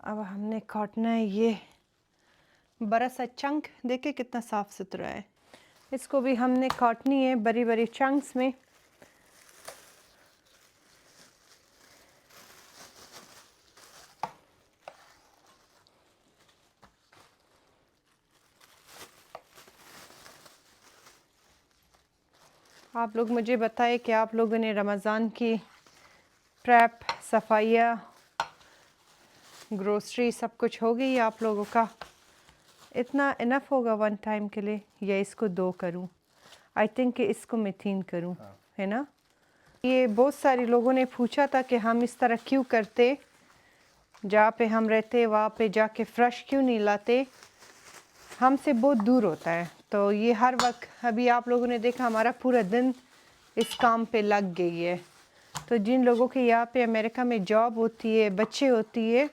अब हमने काटना है ये बड़ा सा चंक। देखिए कितना साफ़ सुथरा है। इसको भी हमने काटनी है बड़ी बड़ी चंक्स में। आप लोग मुझे बताएं कि आप लोगों ने रमज़ान की प्रेप, सफाइयाँ, ग्रोसरी सब कुछ हो गई आप लोगों का? इतना इनफ होगा वन टाइम के लिए, या इसको 2 करूं? आई थिंक कि इसको मैं 3 करूं, है ना? ये बहुत सारे लोगों ने पूछा था कि हम इस तरह क्यों करते, जहाँ पे हम रहते वहाँ पे जाके फ़्रेश क्यों नहीं लाते? हमसे बहुत दूर होता है, तो ये हर वक्त, अभी आप लोगों ने देखा हमारा पूरा दिन इस काम पे लग गई है। तो जिन लोगों के यहाँ पे अमेरिका में जॉब होती है, बच्चे होती है,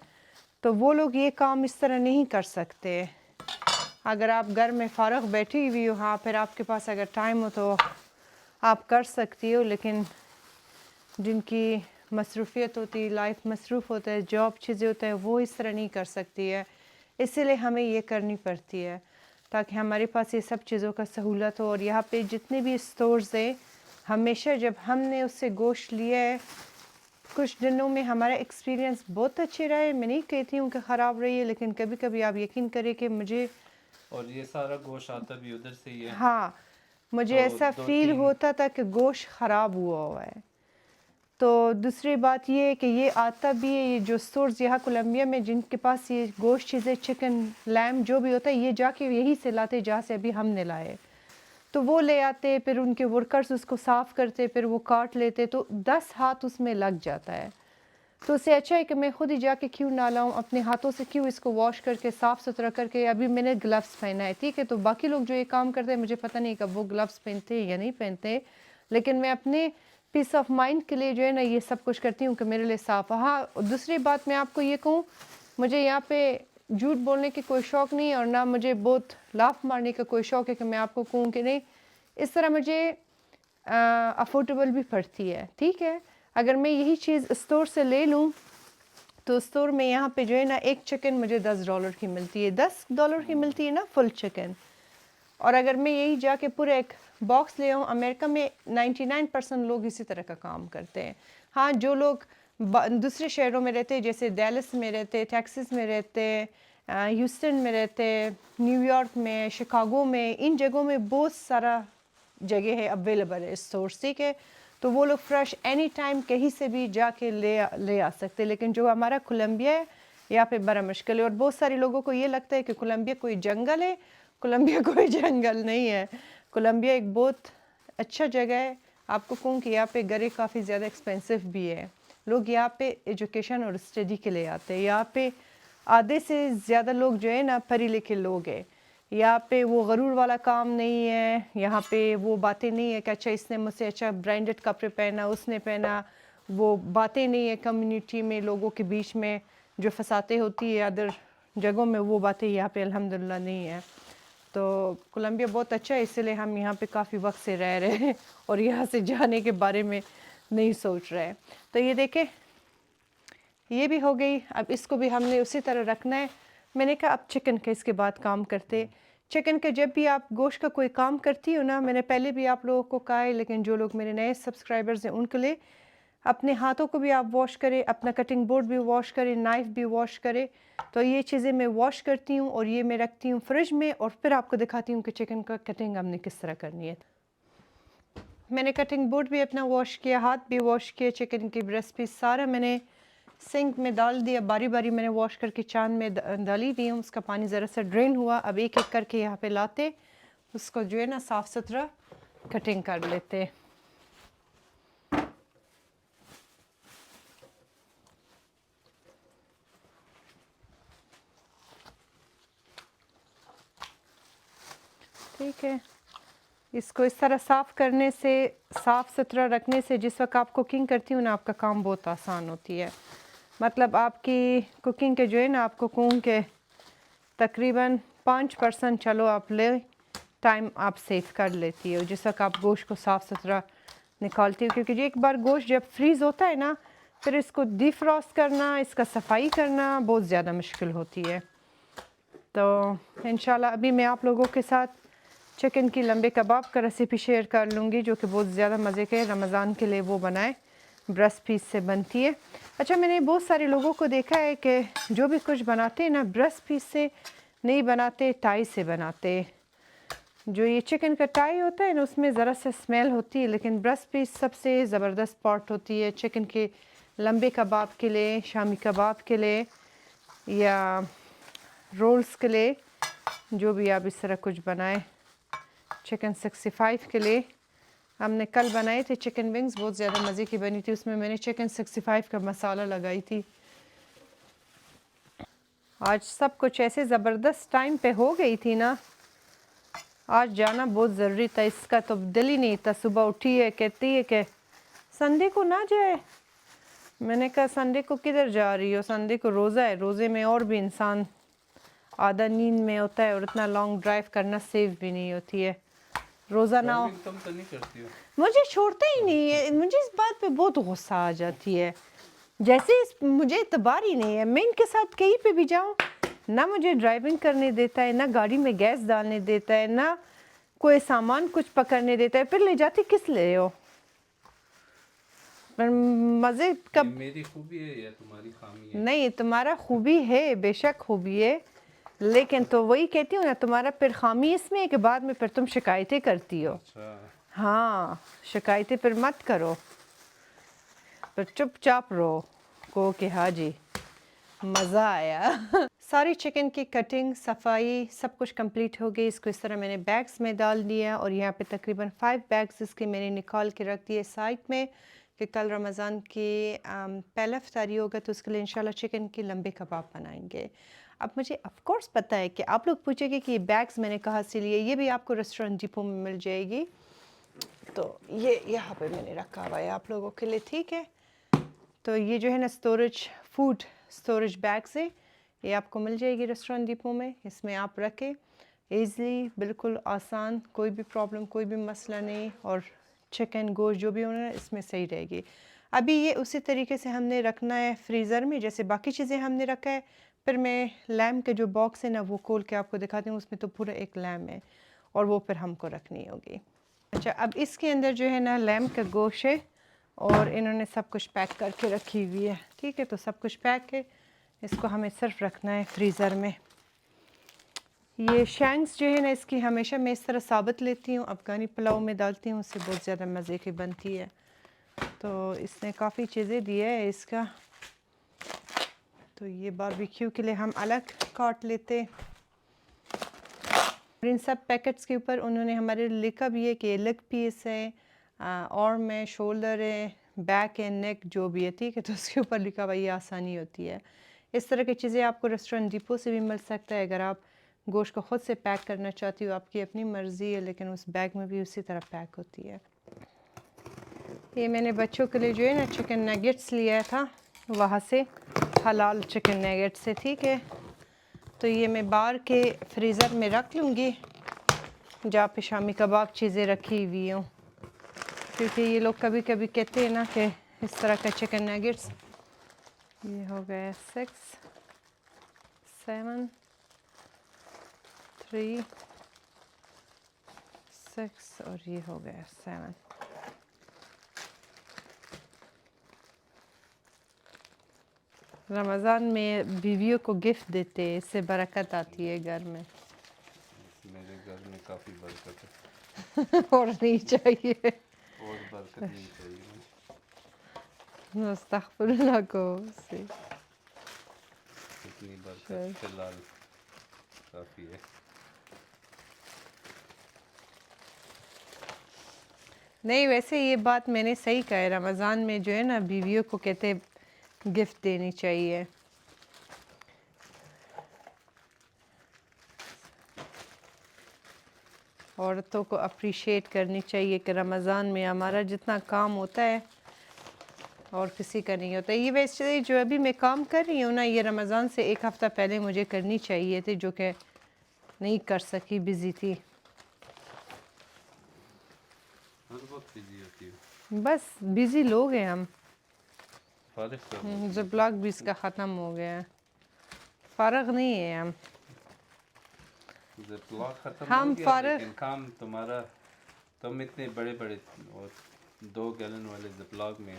तो वो लोग ये काम इस तरह नहीं कर सकते। अगर आप घर में फ़ारग बैठी हुई हो, हाँ, फिर आपके पास अगर टाइम हो तो आप कर सकती हो, लेकिन जिनकी मसरूफ़ियत होती है, लाइफ मसरूफ़ होता है, जॉब चीज़ें होता है, वो इस तरह नहीं कर सकती है। इसीलिए हमें ये करनी पड़ती है, ताकि हमारे पास ये सब चीज़ों का सहूलत हो। और यहाँ पे जितने भी स्टोर्स हैं, हमेशा जब हमने उससे गोश्त लिया है, कुछ दिनों में हमारा एक्सपीरियंस बहुत अच्छे रहे। मैं नहीं कहती हूँ कि ख़राब रही है, लेकिन कभी कभी आप यकीन करें कि मुझे, और ये सारा गोश्त आता भी उधर से ही है। हाँ, मुझे तो ऐसा दो फील तीन होता था कि गोश्त ख़राब हुआ है। तो दूसरी बात ये है कि ये आता भी है, ये जो स्टोर्स यहाँ कोलंबिया में जिनके पास ये गोश्त चीज़ें, चिकन, लैम जो भी होता है, ये जाके यहीं से लाते जहाँ से अभी हमने लाए। तो वो ले आते, फिर उनके वर्कर्स उसको साफ़ करते, फिर वो काट लेते, तो 10 हाथ उसमें लग जाता है। तो उससे अच्छा है कि मैं खुद ही जाके क्यों ना लाऊं, अपने हाथों से क्यों इसको वॉश करके साफ़ सुथरा करके। अभी मैंने ग्लव्स पहना है, ठीक है, तो बाकी लोग जो ये काम करते हैं, मुझे पता नहीं कब वो ग्लव्स पहनते हैं या नहीं पहनते, लेकिन मैं अपने पीस ऑफ माइंड के लिए जो है ना, ये सब कुछ करती हूँ कि मेरे लिए साफ़। हाँ, दूसरी बात मैं आपको ये कहूँ, मुझे यहाँ पे झूठ बोलने की कोई शौक़ नहीं है, और ना मुझे बहुत लाफ मारने का कोई शौक़ है कि मैं आपको कहूँ कि नहीं, इस तरह मुझे अफोर्डेबल भी पड़ती है, ठीक है। अगर मैं यही चीज़ स्टोर से ले लूँ, तो स्टोर में यहाँ पे जो है ना, एक चिकन मुझे $10 की मिलती है, $10 की मिलती है ना फुल चिकन। और अगर मैं यही जाके पूरा एक बॉक्स ले आऊँ, अमेरिका में 99% लोग इसी तरह का काम करते हैं। हाँ, जो लोग दूसरे शहरों में रहते हैं, जैसे डैलस में रहते, टेक्सास में रहते, ह्यूस्टन में रहते, न्यूयॉर्क में, शिकागो में, इन जगहों में बहुत सारा जगह है अवेलेबल है स्टोर्स, ठीक है। तो वो लोग फ्रेश एनी टाइम कहीं से भी जाके ले आ सकते हैं। लेकिन जो हमारा कोलंबिया है, यहाँ पे बड़ा मुश्किल है। और बहुत सारे लोगों को ये लगता है कि कोलंबिया कोई जंगल है। कोलंबिया कोई जंगल नहीं है। कोलंबिया एक बहुत अच्छा जगह है। आपको कहूँ कि यहाँ पे घरें काफ़ी ज़्यादा एक्सपेंसिव भी है। लोग यहाँ पे एजुकेशन और स्टडी के लिए आते हैं। यहाँ पे आधे से ज़्यादा लोग जो है ना, पढ़े लिखे लोग हैं। यहाँ पे वो गरूर वाला काम नहीं है। यहाँ पे वो बातें नहीं है कि अच्छा इसने मुझसे अच्छा ब्रांडेड कपड़े पहना, उसने पहना, वो बातें नहीं है कम्युनिटी में, लोगों के बीच में जो फसाते होती है अदर जगहों में, वो बातें यहाँ पे अल्हम्दुलिल्लाह नहीं है। तो कोलंबिया बहुत अच्छा है, इसलिए हम यहाँ पे काफ़ी वक्त से रह रहे हैं और यहाँ से जाने के बारे में नहीं सोच रहे हैं। तो ये देखें, ये भी हो गई। अब इसको भी हमने उसी तरह रखना है। मैंने कहा अब चिकन का इसके बाद काम करते। चिकन का जब भी आप गोश्त का कोई काम करती हो ना, मैंने पहले भी आप लोगों को कहा है, लेकिन जो लोग मेरे नए सब्सक्राइबर्स हैं उनके लिए, अपने हाथों को भी आप वॉश करें, अपना कटिंग बोर्ड भी वॉश करें, नाइफ़ भी वॉश करें। तो ये चीज़ें मैं वॉश करती हूँ और ये मैं रखती हूँ फ्रिज में, और फिर आपको दिखाती हूँ कि चिकन का कटिंग हमने किस तरह करनी है। मैंने कटिंग बोर्ड भी अपना वॉश किया, हाथ भी वॉश किए, चिकन की ब्रेस्ट पीस सारा मैंने सिंक में डाल दिया, बारी बारी मैंने वॉश करके चांद में डाली दी हूँ। उसका पानी ज़रा सा ड्रेन हुआ। अब एक एक करके यहाँ पे लाते उसको जो है ना साफ़ सुथरा कटिंग कर लेते। ठीक है, इसको इस तरह साफ़ करने से, साफ़ सुथरा रखने से जिस वक्त आप कुकिंग करती हूँ ना आपका काम बहुत आसान होती है। मतलब आपकी कुकिंग के जो है ना, आपको कहूँ के तकरीबन 5% चलो आप ले टाइम आप सेव कर लेती हो जिस वक्त आप गोश्त को साफ़ सुथरा निकालती हो। क्योंकि एक बार गोश्त जब फ्रीज़ होता है ना, फिर इसको डिफ्रॉस्ट करना, इसका सफाई करना बहुत ज़्यादा मुश्किल होती है। तो इंशाल्लाह अभी मैं आप लोगों के साथ चिकन की लंबे कबाब का रेसिपी शेयर कर लूँगी, जो कि बहुत ज़्यादा मज़े के रमज़ान के लिए वो बनाए, ब्रेस्ट पीस से बनती है। अच्छा, मैंने बहुत सारे लोगों को देखा है कि जो भी कुछ बनाते हैं ना ब्रेस्ट पीस से नहीं बनाते, टाई से बनाते। जो ये चिकन का टाई होता है ना उसमें ज़रा सा स्मेल होती है, लेकिन ब्रेस्ट पीस सबसे ज़बरदस्त पार्ट होती है चिकन के लंबे कबाब के लिए, शामी कबाब के लिए या रोल्स के लिए, जो भी आप इस तरह कुछ बनाएं। चिकन 65 के लिए हमने कल बनाए थे चिकन विंग्स, बहुत ज़्यादा मज़े की बनी थी। उसमें मैंने चिकन 65 का मसाला लगाई थी। आज सब कुछ ऐसे ज़बरदस्त टाइम पे हो गई थी ना, आज जाना बहुत ज़रूरी था। इसका तो दिल ही नहीं था। सुबह उठी है, कहती है कि संडे को ना जाए। मैंने कहा संडे को किधर जा रही हो, संडे को रोज़ा है, रोज़े में और भी इंसान आधा नींद में होता है और इतना लॉन्ग ड्राइव करना सेफ भी नहीं होती है। रोज़ा ना हो, कम तो नहीं करती हो? मुझे छोड़ता ही नहीं है। मुझे इस बात पे बहुत गुस्सा आ जाती है, जैसे मुझे इतबार ही नहीं है। मैं इनके साथ कहीं पे भी जाऊं, ना मुझे ड्राइविंग करने देता है, ना गाड़ी में गैस डालने देता है, ना कोई सामान कुछ पकड़ने देता है। फिर ले जाती किस लिए हो? मज़े कब? मेरी खूबी है या तुम्हारी खामी है? नहीं, तुम्हारा खूबी है, बेशक खूबी है, लेकिन तो वही कहती हूँ ना, तुम्हारा फिर खामी इसमें है कि बाद में फिर तुम शिकायतें करती हो। अच्छा। हाँ, शिकायतें फिर मत करो, पर चुपचाप रहो, को कि हाँ जी मज़ा आया। सारी चिकन की कटिंग, सफाई सब कुछ कंप्लीट हो गई। इसको इस तरह मैंने बैग्स में डाल दिया और यहाँ पे तकरीबन 5 बैग्स इसके मैंने निकाल के रख दिए साइड में कि कल रमज़ान की पहला इफ्तारी होगा तो उसके लिए इंशाल्लाह चिकन के लंबे कबाब बनाएंगे। अब मुझे ऑफ कोर्स पता है कि आप लोग पूछेंगे कि ये बैग्स मैंने कहाँ से लिए। ये भी आपको रेस्टोरेंट डिपो में मिल जाएगी। तो ये यहाँ पे मैंने रखा हुआ है आप लोगों के लिए, ठीक है। तो ये जो है ना स्टोरेज, फूड स्टोरेज बैग्स है, ये आपको मिल जाएगी रेस्टोरेंट डिपो में। इसमें आप रखें ईज़िली, बिल्कुल आसान, कोई भी प्रॉब्लम, कोई भी मसला नहीं। और चिकन गोश्त जो भी होना इसमें सही रहेगी। अभी ये उसी तरीके से हमने रखना है फ्रीज़र में जैसे बाकी चीज़ें हमने रखा है। फिर मैं लैम के जो बॉक्स है ना वो खोल के आपको दिखाती हूँ। उसमें तो पूरा एक लैम है और वो फिर हमको रखनी होगी। अच्छा, अब इसके अंदर जो है ना लैम का गोश्त है और इन्होंने सब कुछ पैक करके रखी हुई है, ठीक है। तो सब कुछ पैक है, इसको हमें सिर्फ रखना है फ्रीज़र में। ये शैंक्स जो है ना इसकी हमेशा मैं इस तरह साबित लेती हूँ, अफ़गानी पुलाव में डालती हूँ, उससे बहुत ज़्यादा मज़े की बनती है। तो इसने काफ़ी चीज़ें दिया है इसका। तो ये बारबेक्यू के लिए हम अलग काट लेते। इन सब पैकेट्स के ऊपर उन्होंने हमारे लिखा भी है कि लेग पीस है और में शोल्डर है, बैक एंड नेक जो भी है, ठीक है। तो उसके ऊपर लिखा हुआ ये आसानी होती है। इस तरह की चीज़ें आपको रेस्टोरेंट डिपो से भी मिल सकता है। अगर आप गोश्त को ख़ुद से पैक करना चाहती हो, आपकी अपनी मर्ज़ी है, लेकिन उस बैग में भी उसी तरह पैक होती है। ये मैंने बच्चों के लिए जो है ना चिकन नगेट्स लिया था वहाँ से, हलाल चिकन नगेट्स से, ठीक है। तो ये मैं बाहर के फ्रीज़र में रख लूँगी जहाँ पे शामी कबाब चीज़ें रखी हुई हों, क्योंकि ये लोग कभी कभी कहते हैं ना कि इस तरह का चिकन नगेट्स। ये हो गया 6 7 3 6 और ये हो गया 7। रमज़ान में बीवियों को गिफ्ट देते हैं, इससे बरकत आती है घर में। मेरे घर में काफ़ी बरकत है। और नहीं चाहिए। और बरकत नहीं चाहिए मुझे। अस्तगफिरुल्लाह को से इतनी बरकत चल। फिलहाल काफ़ी है। नहीं, वैसे ये बात मैंने सही कहा है, रमज़ान में जो है ना बीवियों को कहते गिफ्ट देनी चाहिए। औरतों को अप्रिशिएट करनी चाहिए कि रमज़ान में हमारा जितना काम होता है और किसी का नहीं होता। ये वैसे जो अभी मैं काम कर रही हूँ ना, ये रमज़ान से एक हफ़्ता पहले मुझे करनी चाहिए थी, जो कि नहीं कर सकी, बिज़ी थी। हर वक्त बिजी होती है। बस बिज़ी लोग हैं हम। फारिग कब होती है? जब ब्लॉग भी इसका ख़त्म हो गया है, फ़ारग नहीं है हम। जब ब्लॉग ख़त्म हो हम गया फ़ारग लेकिन काम तुम्हारा, तुम इतने बड़े बड़े और 2 गैलन वाले ब्लॉग में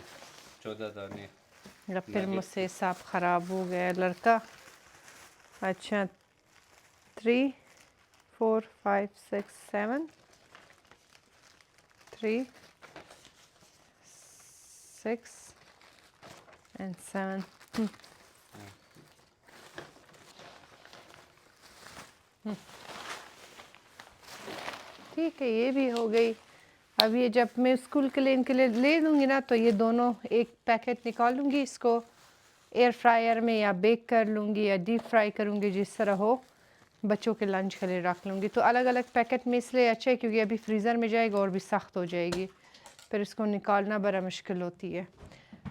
14 दाने या फिर nuggets मुझसे हिसाब ख़राब हो गया लड़का। अच्छा, 3 4 5 6 7 3 6 and 7 ठीक है, ये भी हो गई। अब ये जब मैं स्कूल के लिए इनके लिए ले लूँगी ना, तो ये दोनों एक पैकेट निकालूँगी, इसको एयर फ्रायर में या बेक कर लूँगी या डीप फ्राई करूँगी, जिस तरह हो। बच्चों के लंच के लिए रख लूँगी। तो अलग अलग पैकेट में इसलिए अच्छा है क्योंकि अभी फ्रीज़र में जाएगा और भी सख्त हो जाएगी, फिर इसको निकालना बड़ा मुश्किल होती है।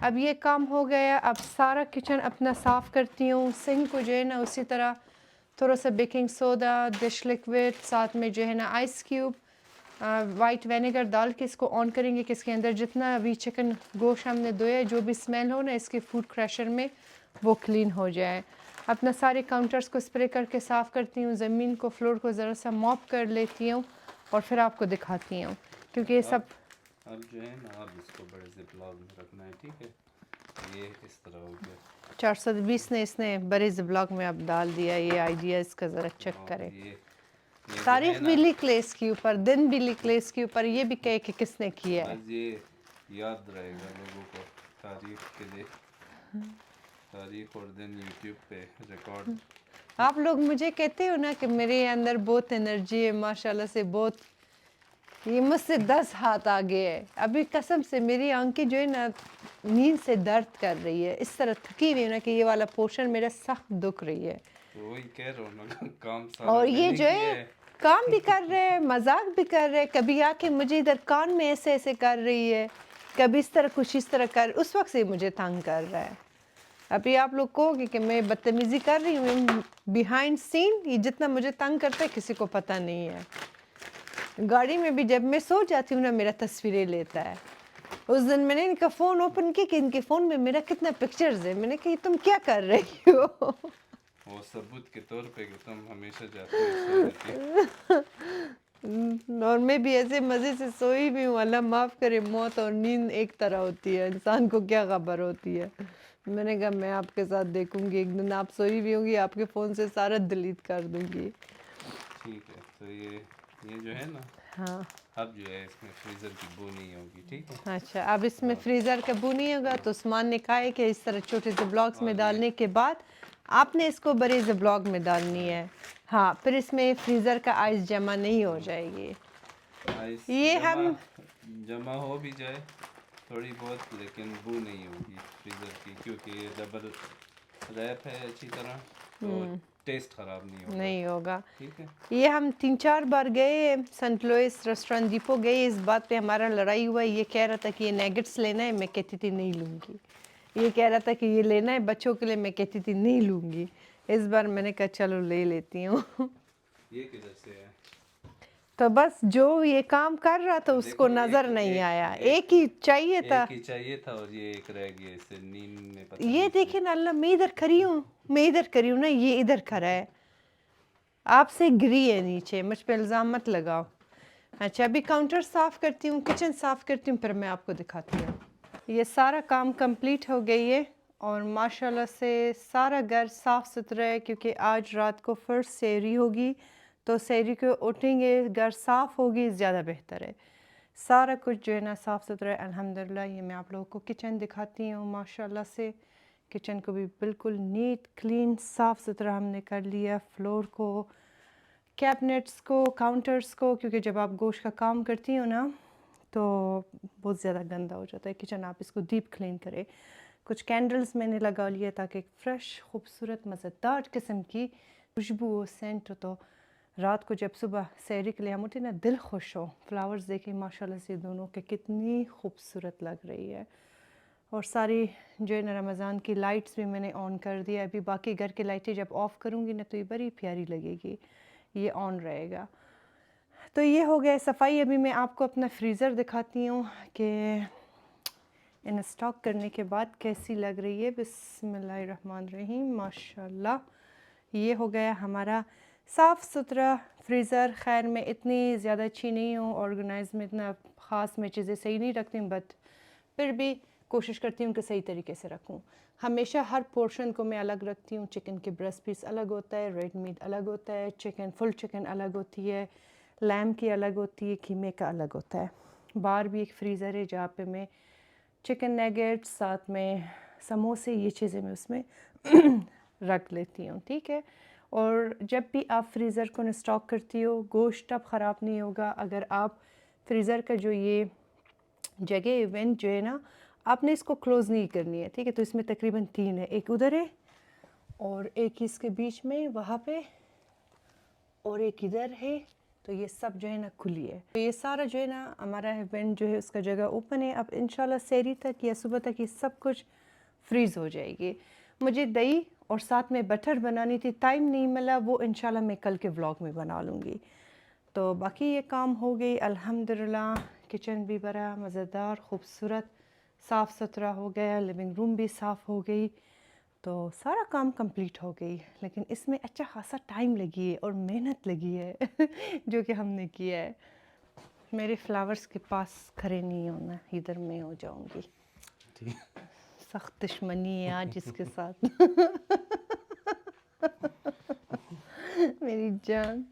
अब ये काम हो गया। अब सारा किचन अपना साफ़ करती हूँ। सिंक को जो है ना उसी तरह थोड़ा सा बेकिंग सोडा, डिश लिक्विड, साथ में जो है ना आइस क्यूब, वाइट विनेगर डाल के इसको ऑन करेंगे कि इसके अंदर जितना अभी चिकन गोश्त हमने धोया, जो भी स्मेल हो ना इसके फूड क्रशर में, वो क्लीन हो जाए। अपना सारे काउंटर्स को स्प्रे करके साफ़ करती हूँ। ज़मीन को, फ्लोर को ज़रा सा मॉप कर लेती हूँ और फिर आपको दिखाती हूँ, क्योंकि ये सब अब जो है ना, अब इसको बड़े से ब्लॉग में रखना है, ठीक है। ये इस तरह हो गया 420 ने इसने बड़े ब्लॉग में अब डाल दिया। ये आइडिया इसका ज़रा चेक और करें। ये जो तारीफ है भी ना, लिख ले इसके ऊपर, दिन भी लिख ले इसके ऊपर, ये भी कहे कि किसने किया है। बस ये याद रहेगा लोगों को तारीख के लिए। तारीख और दिन यूट्यूब पे रिकॉर्ड। आप लोग मुझे कहते हो ना कि मेरे अंदर बहुत एनर्जी है, माशाल्लाह से बहुत, ये मुझसे 10 हाथ आगे है। अभी कसम से मेरी आंखें जो है ना नींद से दर्द कर रही है, इस तरह थकी हुई है ना कि ये वाला पोर्शन मेरा सख्त दुख रही है। तो वही कह रहा हूँ ना, काम सारा और ये मैंने जो किया है है। काम भी कर रहे हैं, मजाक भी कर रहे हैं। कभी आके मुझे इधर कान में ऐसे ऐसे कर रही है, कभी इस तरह कुछ इस तरह कर, उस वक्त से मुझे तंग कर रहा है। अभी आप लोग कहोगे कि मैं बदतमीजी कर रही हूँ, बिहाइंड सीन ये जितना मुझे तंग करता है किसी को पता नहीं है। गाड़ी में भी जब मैं सो जाती हूँ ना, मेरा तस्वीरें लेता है। उस दिन मैंने इनका फ़ोन ओपन किया कि इनके फ़ोन में मेरा कितना पिक्चर्स है। मैंने कहा तुम क्या कर रही हो? वो सबूत के तौर पे कि तुम हमेशा जाती हो सो जाती हो। और मैं भी ऐसे मज़े से सोई भी हूँ। अल्लाह माफ़ करे, मौत और नींद एक तरह होती है, इंसान को क्या खबर होती है। मैंने कहा मैं आपके साथ देखूंगी, एक दिन आप सोई भी होंगी, आपके फ़ोन से सारा डिलीट कर दूंगी। ठीक है, तो ये जो है ना, हाँ, अब जो है इसमें फ्रीज़र की बू नहीं होगी, ठीक है। अच्छा, अब इसमें हाँ, फ्रीज़र का बू नहीं होगा। तो उस्मान ने कहा है कि इस तरह छोटे से ब्लॉक्स में और ये डालने के बाद आपने इसको बड़े से ब्लॉक में डालनी है। हाँ, फिर इसमें फ्रीज़र का आइस जमा नहीं हो जाएगी। आइस ये जमा हम जमा हो भी जाए थोड़ी बहुत, लेकिन बू नहीं होगी फ्रीज़र की, क्योंकि ये डबल रैप है अच्छी तरह, तो टेस्ट ख़राब नहीं होगा, नहीं होगा। ठीक है। ये हम 3-4 बार गए सेंट लुइस रेस्टोरेंट डिपो गए, इस बात पे हमारा लड़ाई हुआ। ये कह रहा था कि ये नैगेट्स लेना है, मैं कहती थी नहीं लूँगी। ये कह रहा था कि ये लेना है बच्चों के लिए, मैं कहती थी नहीं लूँगी। इस बार मैंने कहा चलो ले लेती हूँ। ये किधर से है? तो बस जो ये काम कर रहा था उसको देखो, नज़र एक नहीं एक आया, एक एक ही चाहिए था। एक ही चाहिए था और ये एक रह गया, इससे नींद में पता ये नहीं इसने। देखे ना अल्लाह, मैं इधर खड़ी हूँ, मैं इधर खड़ी हूँ ना, ये इधर खड़ा है, आपसे गिरी है नीचे, मुझ पे इल्ज़ाम मत लगाओ। अच्छा, अभी काउंटर साफ़ करती हूँ, किचन साफ़ करती हूँ, फिर मैं आपको दिखाती हूँ। ये सारा काम कंप्लीट हो गई है और माशाल्लाह से सारा घर साफ़ सुथरा है, क्योंकि आज रात को फर्स्ट सहरी होगी, तो सहरी को उठेंगे घर साफ़ होगी, ज़्यादा बेहतर है। सारा कुछ जो है ना साफ़ सुथरा है अल्हम्दुलिल्लाह। ये मैं आप लोगों को किचन दिखाती हूँ माशाल्लाह से। किचन को भी बिल्कुल नीट क्लीन साफ़ सुथरा हमने कर लिया, फ्लोर को, कैबिनेट्स को, काउंटर्स को, क्योंकि जब आप गोश्त का काम करती हो ना तो बहुत ज़्यादा गंदा हो जाता है किचन। आप इसको डीप क्लीन करें। कुछ कैंडल्स मैंने लगा लिए ताकि फ्रेश खूबसूरत मज़ेदार किस्म की खुशबू हो, सेंट हो, तो रात को जब सुबह सहरी के लिए हम उठे ना दिल खुश हो। फ्लावर्स देखें माशाल्लाह से दोनों के कितनी खूबसूरत लग रही है। और सारी जो है ना रमज़ान की लाइट्स भी मैंने ऑन कर दिया। अभी बाकी घर की लाइटें जब ऑफ़ करूँगी ना तो ये बड़ी प्यारी लगेगी, ये ऑन रहेगा। तो ये हो गया सफाई। अभी मैं आपको अपना फ्रीज़र दिखाती हूँ कि इन स्टॉक करने के बाद कैसी लग रही है। बिस्मिल्लाहिर्रहमानिर्रहीम माशाल्लाह। ये हो गया हमारा साफ़ सुथरा फ्रीज़र। खैर मैं इतनी ज़्यादा अच्छी नहीं हूँ, ऑर्गेनाइज में इतना ख़ास मैं चीज़ें सही नहीं रखती हूँ, बट फिर भी कोशिश करती हूँ कि सही तरीके से रखूँ। हमेशा हर पोर्शन को मैं अलग रखती हूँ। चिकन के ब्रेस्ट पीस अलग होता है, रेड मीट अलग होता है, चिकन फुल चिकन अलग होती है, लैम की अलग होती है, कीमे का अलग होता है। बाहर भी एक फ्रीज़र है जहाँ पे मैं चिकन नगेट्स साथ में समोसे ये चीज़ें मैं उसमें रख लेती हूँ, ठीक है। और जब भी आप फ्रीज़र को स्टॉक करती हो, गोश्त अब ख़राब नहीं होगा अगर आप फ्रीज़र का जो ये जगह इवेंट जो है ना आपने इसको क्लोज़ नहीं करनी है, ठीक है। तो इसमें तकरीबन 3 है, एक उधर है और एक इसके बीच में वहाँ पे और एक इधर है। तो ये सब जो है ना खुली है। तो ये सारा जो है ना हमारा इवेंट जो है उसका जगह ओपन है। अब इंशाल्लाह सहरी तक या सुबह तक ये सब कुछ फ्रीज़ हो जाएगी। मुझे दही और साथ में बटर बनानी थी, टाइम नहीं मिला, वो इंशाल्लाह मैं कल के व्लॉग में बना लूँगी। तो बाकी ये काम हो गई अल्हम्दुलिल्लाह। किचन भी बड़ा मज़ेदार खूबसूरत साफ़ सुथरा हो गया, लिविंग रूम भी साफ़ हो गई। तो सारा काम कंप्लीट हो गई, लेकिन इसमें अच्छा खासा टाइम लगी है और मेहनत लगी है जो कि हमने किया है। मेरे फ्लावर्स के पास खड़े नहीं होना, इधर मैं हो जाऊंगी। ठीक। सख्त दुश्मनी है आज इसके साथ मेरी जान।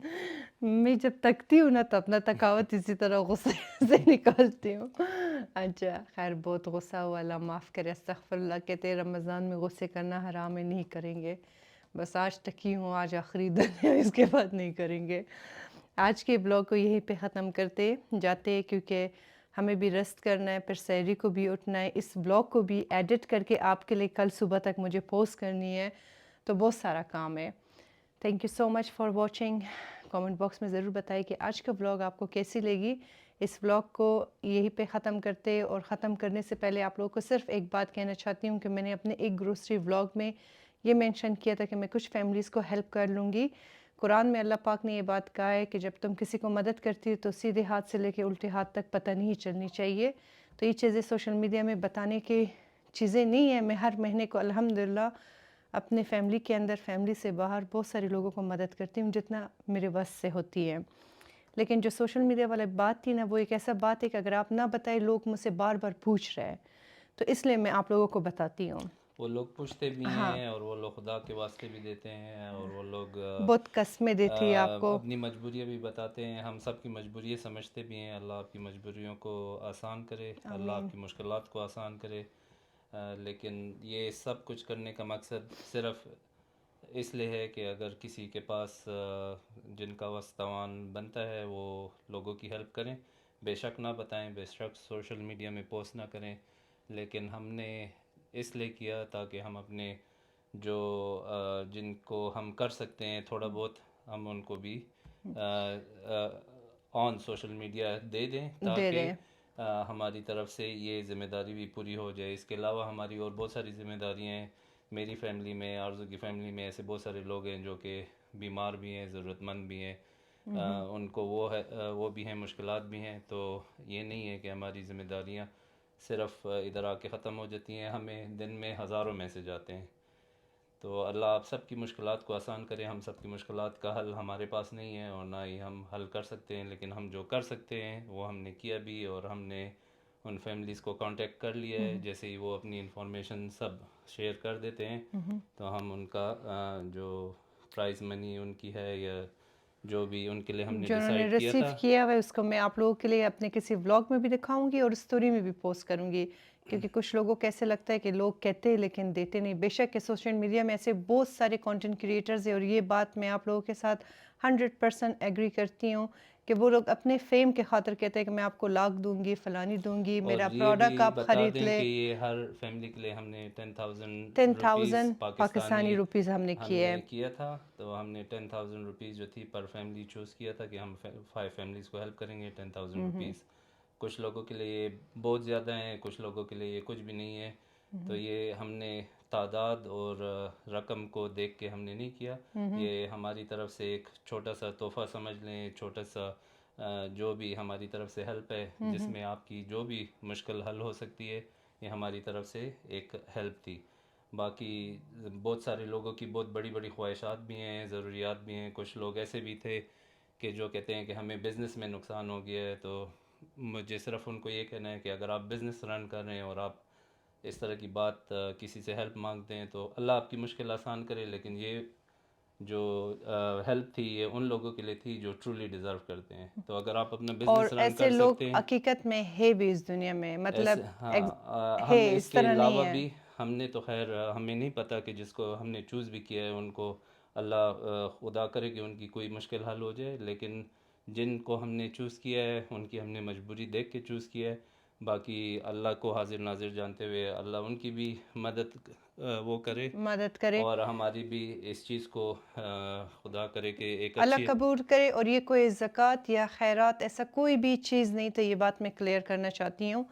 मैं जब तकती हूँ ना तो अपना तकावत इसी तरह गुस्से से निकालती हूँ। अच्छा खैर बहुत गुस्सा हुआ, अल्लाह माफ़ करे। अस्तगफिरुल्लाह। कहते रमज़ान में गुस्से करना हराम है, नहीं करेंगे। बस आज तक ही हूँ, आज आखिरी दिन है, इसके बाद नहीं करेंगे। आज के ब्लॉग को यहीं पे ख़त्म करते जाते हैं क्योंकि हमें भी रेस्ट करना है, फिर सहरी को भी उठना है, इस ब्लॉग को भी एडिट करके आपके लिए कल सुबह तक मुझे पोस्ट करनी है, तो बहुत सारा काम है। Thank you so much for watching. Comment box में ज़रूर बताइए कि आज का ब्लॉग आपको कैसी लगी। इस ब्लॉग को यहीं पे ख़त्म करते, और ख़त्म करने से पहले आप लोगों को सिर्फ एक बात कहना चाहती हूँ कि मैंने अपने एक ग्रोसरी व्लॉग में ये मेंशन किया था कि मैं कुछ फैमिलीज़ को हेल्प कर लूँगी। कुरान में अल्लाह पाक ने ये बात कहा है कि जब तुम किसी को मदद करती हो तो सीधे हाथ से लेके उल्टे हाथ तक पता नहीं चलनी चाहिए। तो ये चीज़ें सोशल मीडिया में बताने की चीज़ें नहीं है। मैं हर महीने को अल्हम्दुलिल्लाह अपने फैमिली के अंदर, फैमिली से बाहर बहुत सारे लोगों को मदद करती हूँ जितना मेरे बस से होती है। लेकिन जो सोशल मीडिया वाली बात थी ना, वो एक ऐसा बात है कि अगर आप ना बताए लोग मुझसे बार बार पूछ रहे हैं, तो इसलिए मैं आप लोगों को बताती हूँ। वो लोग पूछते भी हाँ, हैं और वो लोग खुदा के वास्ते भी देते हैं और वो लोग बहुत कस्में देती है आपको। अपनी मजबूरियाँ भी बताते हैं। हम सब की मजबूरियाँ समझते भी हैं। अल्लाह आपकी मजबूरियों को आसान करे, अल्लाह आमीन। आपकी मुश्किलात को आसान करे। लेकिन ये सब कुछ करने का मकसद सिर्फ इसलिए है कि अगर किसी के पास जिनका वस्तावान बनता है वो लोगों की हेल्प करें। बेशक ना बताएं, बेशक सोशल मीडिया में पोस्ट ना करें, लेकिन हमने इसलिए किया ताकि हम अपने जो जिनको हम कर सकते हैं थोड़ा बहुत, हम उनको भी ऑन सोशल मीडिया दे दें दे ताकि रहे हैं। हमारी तरफ से ये ज़िम्मेदारी भी पूरी हो जाए। इसके अलावा हमारी और बहुत सारी ज़िम्मेदारियाँ हैं। मेरी फ़ैमिली में, आरज़ू की फ़ैमिली में ऐसे बहुत सारे लोग हैं जो कि बीमार भी हैं, ज़रूरतमंद भी हैं। उनको वो है, वो भी हैं, मुश्किलात भी हैं। तो ये नहीं है कि हमारी ज़िम्मेदारियाँ सिर्फ़ इधर आके ख़त्म हो जाती हैं। हमें दिन में हज़ारों मैसेज आते हैं। तो अल्लाह आप सब की मुश्किलात को आसान करे। हम सब की मुश्किलात का हल हमारे पास नहीं है और ना ही हम हल कर सकते हैं, लेकिन हम जो कर सकते हैं वो हमने किया भी, और हमने उन फैमिलीज़ को कांटेक्ट कर लिया है। जैसे ही वो अपनी इंफॉर्मेशन सब शेयर कर देते हैं तो हम उनका जो प्राइज़ मनी उनकी है या जो भी उनके लिए हमने जो उन्होंने डिसाइड किया रिसीव था। किया हुआ है उसको मैं आप लोगों के लिए अपने किसी व्लॉग में भी दिखाऊंगी और स्टोरी में भी पोस्ट करूंगी, क्योंकि कुछ लोगों को ऐसे लगता है कि लोग कहते हैं लेकिन देते नहीं। बेशक के सोशल मीडिया में ऐसे बहुत सारे कंटेंट क्रिएटर्स हैं और ये बात मैं आप लोगों के साथ 100% एग्री करती हूँ कि वो लोग अपने फेम के खातिर कहते हैं कि मैं आपको लाख दूंगी, फलानी दूंगी, और मेरा ये भी प्रोडक्ट आप बता खरीद दें ले। कि ये हर फैमिली के लिए हमने 10,000 रुपीज़ 10,000 पाकिस्तानी पाकिस्तानी रुपीज़ हमने किए हमने हैं। किया था। तो हमने 10,000 रुपीज़ जो थी पर फैमिली चूज़ किया था कि हम 5 फैमिलीज़ को हेल्प करेंगे 10,000 रुपीज़। कुछ लोगों के लिए ये बहुत ज़्यादा है, कुछ लोगों के लिए ये कुछ भी नहीं है। तो ये हमने तादाद और रकम को देख के हमने नहीं किया। ये हमारी तरफ से एक छोटा सा तोहफ़ा समझ लें, छोटा सा जो भी हमारी तरफ से हेल्प है, जिसमें आपकी जो भी मुश्किल हल हो सकती है, ये हमारी तरफ से एक हेल्प थी। बाकी बहुत सारे लोगों की बहुत बड़ी बड़ी ख्वाहिशात भी हैं, ज़रूरियात भी हैं। कुछ लोग ऐसे भी थे कि जो कहते हैं कि हमें बिज़नेस में नुकसान हो गया है। तो मुझे सिर्फ उनको ये कहना है कि अगर आप बिज़नेस रन कर रहे हैं और आप इस तरह की बात किसी से हेल्प मांगते हैं, तो अल्लाह आपकी मुश्किल आसान करे। लेकिन ये जो हेल्प थी ये उन लोगों के लिए थी जो ट्रूली डिज़र्व करते हैं। तो अगर आप अपना बिज़नेस और रन ऐसे कर लोग सकते हैं हकीकत में है भी इस दुनिया में, ऐसे, मतलब हाँ, है, हम इस इसके तरह नहीं अलावा है। भी हमने तो खैर हमें नहीं पता कि जिसको हमने चूज़ भी किया है उनको अल्लाह खुदा करे कि उनकी कोई मुश्किल हल हो जाए। लेकिन जिनको हमने चूज़ किया है उनकी हमने मजबूरी देख के चूज़ किया है। बाकी अल्लाह को हाजिर नाजिर जानते हुए अल्लाह उनकी भी मदद वो करे मदद करे, और हमारी भी इस चीज़ को खुदा करे कि एक अल्लाह अच्छी। कबूल करे। और ये कोई ज़कात या खैरात ऐसा कोई भी चीज़ नहीं था, ये बात मैं क्लियर करना चाहती हूँ।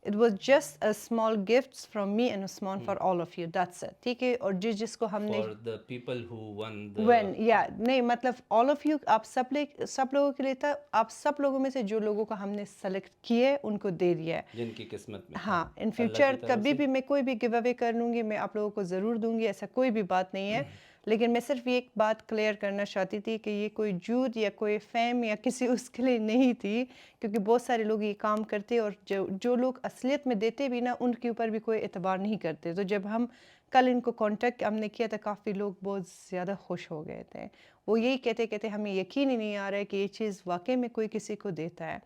It was just a small gifts from me and Usman for all of you, that's it, ठीक है। और जिसको हमने for the people who one the when या नहीं, मतलब ऑल ऑफ यू, आप सब लोगों के लिए था। आप सब लोगों में से जो लोगों को हमने सेलेक्ट किए उनको दे दिया है। जिनकी किस्मत में था, हाँ, इन अल्लाह की फ्यूचर तरफ कभी से। भी मैं कोई भी गिव अवे कर लूँगी, मैं आप लोगों को ज़रूर दूँगी, ऐसा कोई भी बात नहीं है। लेकिन मैं सिर्फ ये एक बात क्लियर करना चाहती थी कि ये कोई झूठ या कोई फ़ेम या किसी उसके लिए नहीं थी, क्योंकि बहुत सारे लोग ये काम करते और जो जो लोग असलियत में देते भी ना, उनके ऊपर भी कोई एतबार नहीं करते। तो जब हम कल इनको कॉन्टेक्ट हमने किया था, काफ़ी लोग बहुत ज़्यादा खुश हो गए थे। वो यही कहते कहते हमें यकीन ही नहीं आ रहा है कि ये चीज़ वाकई में कोई किसी को देता है।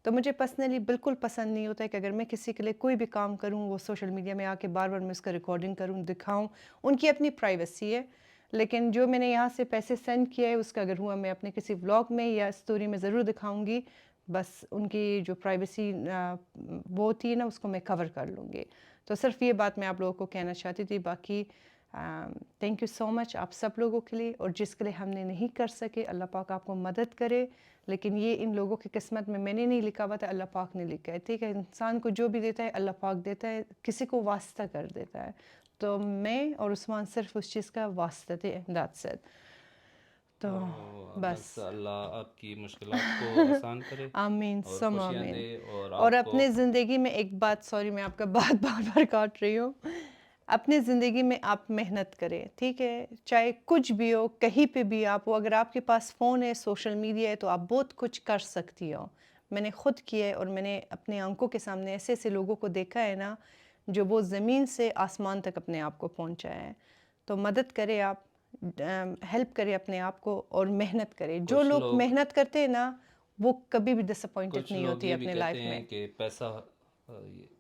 तो मुझे पर्सनली बिल्कुल पसंद नहीं होता है कि अगर मैं किसी के लिए कोई भी काम करूं, वो सोशल मीडिया में आके बार बार मैं उसका रिकॉर्डिंग करूं, दिखाऊं। उनकी अपनी प्राइवेसी है, लेकिन जो मैंने यहाँ से पैसे सेंड किया है उसका अगर हुआ मैं अपने किसी व्लॉग में या स्टोरी में ज़रूर दिखाऊंगी। बस उनकी जो प्राइवेसी वो थी ना, उसको मैं कवर कर लूँगी। तो सिर्फ ये बात मैं आप लोगों को कहना चाहती थी। बाकी थैंक यू सो मच आप सब लोगों के लिए, और जिसके लिए हमने नहीं कर सके अल्लाह पाक आपको मदद करे। लेकिन ये इन लोगों की किस्मत में मैंने नहीं लिखा हुआ था, अल्लाह पाक ने लिखा है, ठीक है। इंसान को जो भी देता है अल्लाह पाक देता है, किसी को वास्ता कर देता है। तो मैं और उस्मान सिर्फ उस चीज़ का वास्ता थे, दैट्स इट। तो बस बस अल्लाह आपकी मुश्किलात को आसान करे आमीन और सम खुशियाँ आमीन। दे और और आपको। अपने ज़िंदगी में एक बात, सॉरी मैं आपका बात बार बार काट रही हूँ। अपने ज़िंदगी में आप मेहनत करें, ठीक है। चाहे कुछ भी हो, कहीं पे भी आप हो, अगर आपके पास फ़ोन है, सोशल मीडिया है, तो आप बहुत कुछ कर सकती हो। मैंने खुद किया है और मैंने अपने आंखों के सामने ऐसे ऐसे लोगों को देखा है ना, जो वो ज़मीन से आसमान तक अपने आप को पहुँचाए हैं। तो मदद करें आप, हेल्प करें अपने आप को और मेहनत करें। जो कुछ लोग लोग मेहनत करते हैं ना, वो कभी भी डिसअपॉइंटेड कुछ नहीं लोग होती ये भी अपने कहते लाइफ हैं में। कि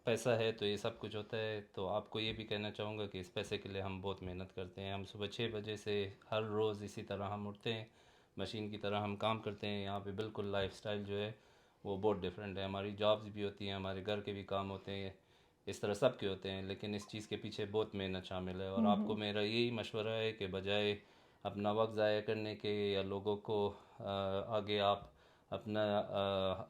पैसा है तो ये सब कुछ होता है। तो आपको ये भी कहना चाहूँगा कि इस पैसे के लिए हम बहुत मेहनत करते हैं। हम सुबह 6 बजे से हर रोज़ इसी तरह हम उठते हैं, मशीन की तरह हम काम करते हैं। यहाँ पे बिल्कुल लाइफस्टाइल जो है वो बहुत डिफरेंट है। हमारी जॉब्स भी होती हैं, हमारे घर के भी काम होते हैं, इस तरह सब के होते हैं। लेकिन इस चीज़ के पीछे बहुत मेहनत शामिल है। और आपको मेरा यही मशवरा है कि बजाय अपना वक्त ज़ाया करने के या लोगों को आगे आप अपना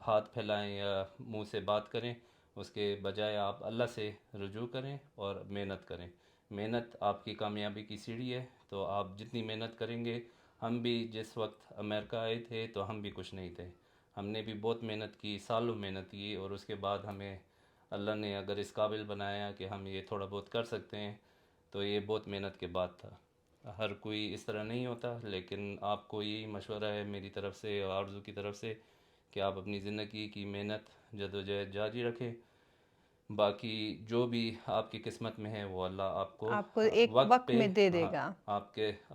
हाथ फैलाएं या मुंह से बात करें, उसके बजाय आप अल्लाह से रुजू करें और मेहनत करें। मेहनत आपकी कामयाबी की सीढ़ी है। तो आप जितनी मेहनत करेंगे, हम भी जिस वक्त अमेरिका आए थे तो हम भी कुछ नहीं थे। हमने भी बहुत मेहनत की, सालों मेहनत की, और उसके बाद हमें अल्लाह ने अगर इस काबिल बनाया कि हम ये थोड़ा बहुत कर सकते हैं, तो ये बहुत मेहनत के बाद था। हर कोई इस तरह नहीं होता। लेकिन आपको यही मशवरा है मेरी तरफ से और आरज़ू की तरफ से कि आप अपनी ज़िंदगी की मेहनत जदोजहद जारी रखें। बाकी जो भी आपकी किस्मत में है वो अल्लाह आपको आपको एक वक्त वक्त पे, में दे हाँ, देगा।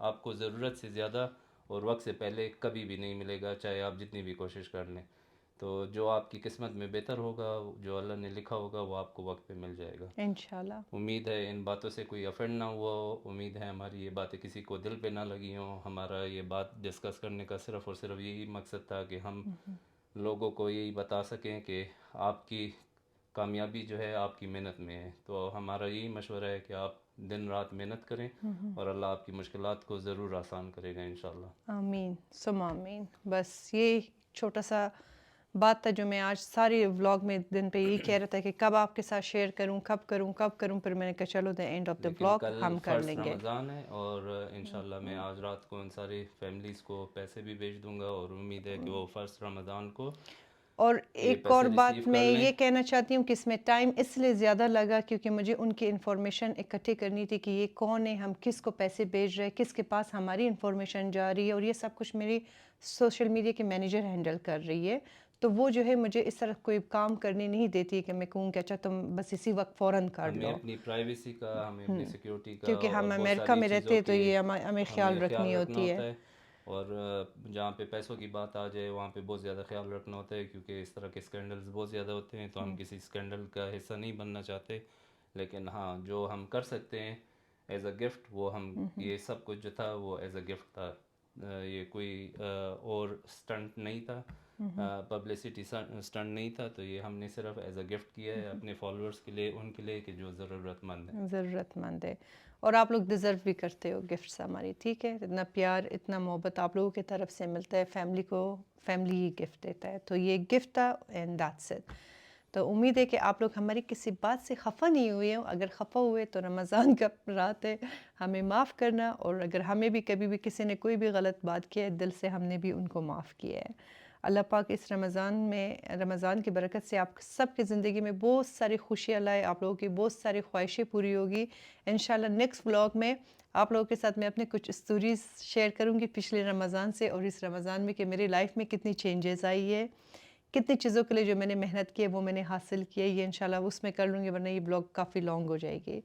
आपको ज़रूरत से ज़्यादा और वक्त से पहले कभी भी नहीं मिलेगा, चाहे आप जितनी भी कोशिश कर लें। तो जो आपकी किस्मत में बेहतर होगा, जो अल्लाह ने लिखा होगा, वो आपको वक्त पे मिल जाएगा। इंशाल्लाह। उम्मीद है इन बातों से कोई ऑफेंड ना हुआ हो, उम्मीद है हमारी ये बातें किसी को दिल पे ना लगी हों। हमारा ये बात डिस्कस करने का सिर्फ़ और सिर्फ यही मकसद था कि हम लोगों को यही बता सकें कि आपकी कामयाबी जो है आपकी मेहनत में है। तो हमारा यही मशवरा है कि आप दिन रात मेहनत करें और अल्लाह आपकी मुश्किलात को ज़रूर आसान करेगा इंशाल्लाह। आमीन सुम आमीन। बस ये छोटा सा बात था जो मैं आज सारी व्लॉग में दिन पे यही कह रहा था कि कब आपके साथ शेयर करूं, कब करूं, फिर मैंने कहा चलो द एंड ऑफ द लेकिन व्लॉग कल हम कर फर्स्ट लेंगे। रमज़ान है और इंशाल्लाह मैं आज रात को उन सारी फैमिलीज़ को पैसे भी भेज दूंगा और उम्मीद है कि वो फर्स्ट रमज़ान को और ये एक पैसे और बात रिसीव मैं कर लें। ये कहना चाहती हूँ कि इसमें टाइम इसलिए ज़्यादा लगा क्योंकि मुझे उनकी इन्फॉर्मेशन इकट्ठी करनी थी कि ये कौन है, हम किसको पैसे भेज रहे हैं, किसके पास हमारी इन्फॉर्मेशन जा रही है, और ये सब कुछ मेरी सोशल मीडिया की मैनेजर हैंडल कर रही है। तो वो जो है मुझे इस तरह कोई काम करने नहीं देती कि मैं कहूँ कि अच्छा तुम बस इसी वक्त फ़ौरन कर हमें लो। अपनी प्राइवेसी का, हमें अपनी सिक्योरिटी का क्योंकि और हम बहुत अमेरिका सारी में रहते चीज़ों हैं तो के ये हमें ख्याल हमें ख्याल रखनी रखना होती होता है। है। और जहाँ पे पैसों की बात आ जाए वहाँ पे बहुत ज़्यादा ख्याल रखना होता है, क्योंकि इस तरह के स्कैंडल्स बहुत ज़्यादा होते हैं। तो हम किसी स्कैंडल का हिस्सा नहीं बनना चाहते। लेकिन हाँ, जो हम कर सकते हैं एज अ गिफ्ट, वो हम ये सब कुछ जो था वो एज अ गिफ्ट था। ये कोई और स्टंट नहीं था, पब्लिसिटी स्टंट नहीं था। तो ये हमने सिर्फ एज अ गिफ्ट किया है अपने फॉलोअर्स के लिए, उनके लिए कि जो ज़रूरतमंद है। ज़रूरतमंद है और आप लोग डिज़र्व भी करते हो गिफ्ट्स हमारी, ठीक है। इतना प्यार, इतना मोहब्बत आप लोगों की तरफ से मिलता है। फैमिली को फैमिली ही गिफ्ट देता है, तो ये गिफ्ट था एंड दैट्स इट। तो उम्मीद है कि आप लोग हमारी किसी बात से ख़फ़ा नहीं हुए हो। अगर ख़फ़ा हुए तो रमज़ान का रात है, हमें माफ़ करना। और अगर हमें भी कभी भी किसी ने कोई भी गलत बात किया है, दिल से हमने भी उनको माफ़ किया है। अल्लाह पाक इस रमज़ान में, रमज़ान की बरकत से आप सबकी ज़िंदगी में बहुत सारी खुशियाँ लाए, आप लोगों की बहुत सारी ख्वाहिशें पूरी होगी इंशाल्लाह। नेक्स्ट व्लॉग में आप लोगों के साथ मैं अपने कुछ स्टोरीज़ शेयर करूँगी पिछले रमज़ान से और इस रमज़ान में कि मेरी लाइफ में कितनी चेंजेस आई है, कितनी चीज़ों के लिए जो मैंने मेहनत की है वो मैंने हासिल की है। ये इंशाल्लाह उसमें कर लूँगी, वरना ये ब्लॉग काफ़ी लॉन्ग हो जाएगी।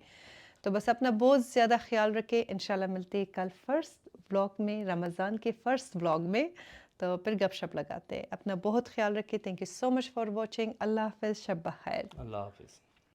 तो बस अपना बहुत ज़्यादा ख्याल रखें। इंशाल्लाह मिलते हैं कल फर्स्ट व्लॉग में, रमज़ान के फर्स्ट व्लॉग में। तो फिर गपशप लगाते हैं। अपना बहुत ख्याल रखें। Thank you so much for watching. अल्लाह हाफ़िज़, शब बख़ैर। अल्लाह हाफिज़।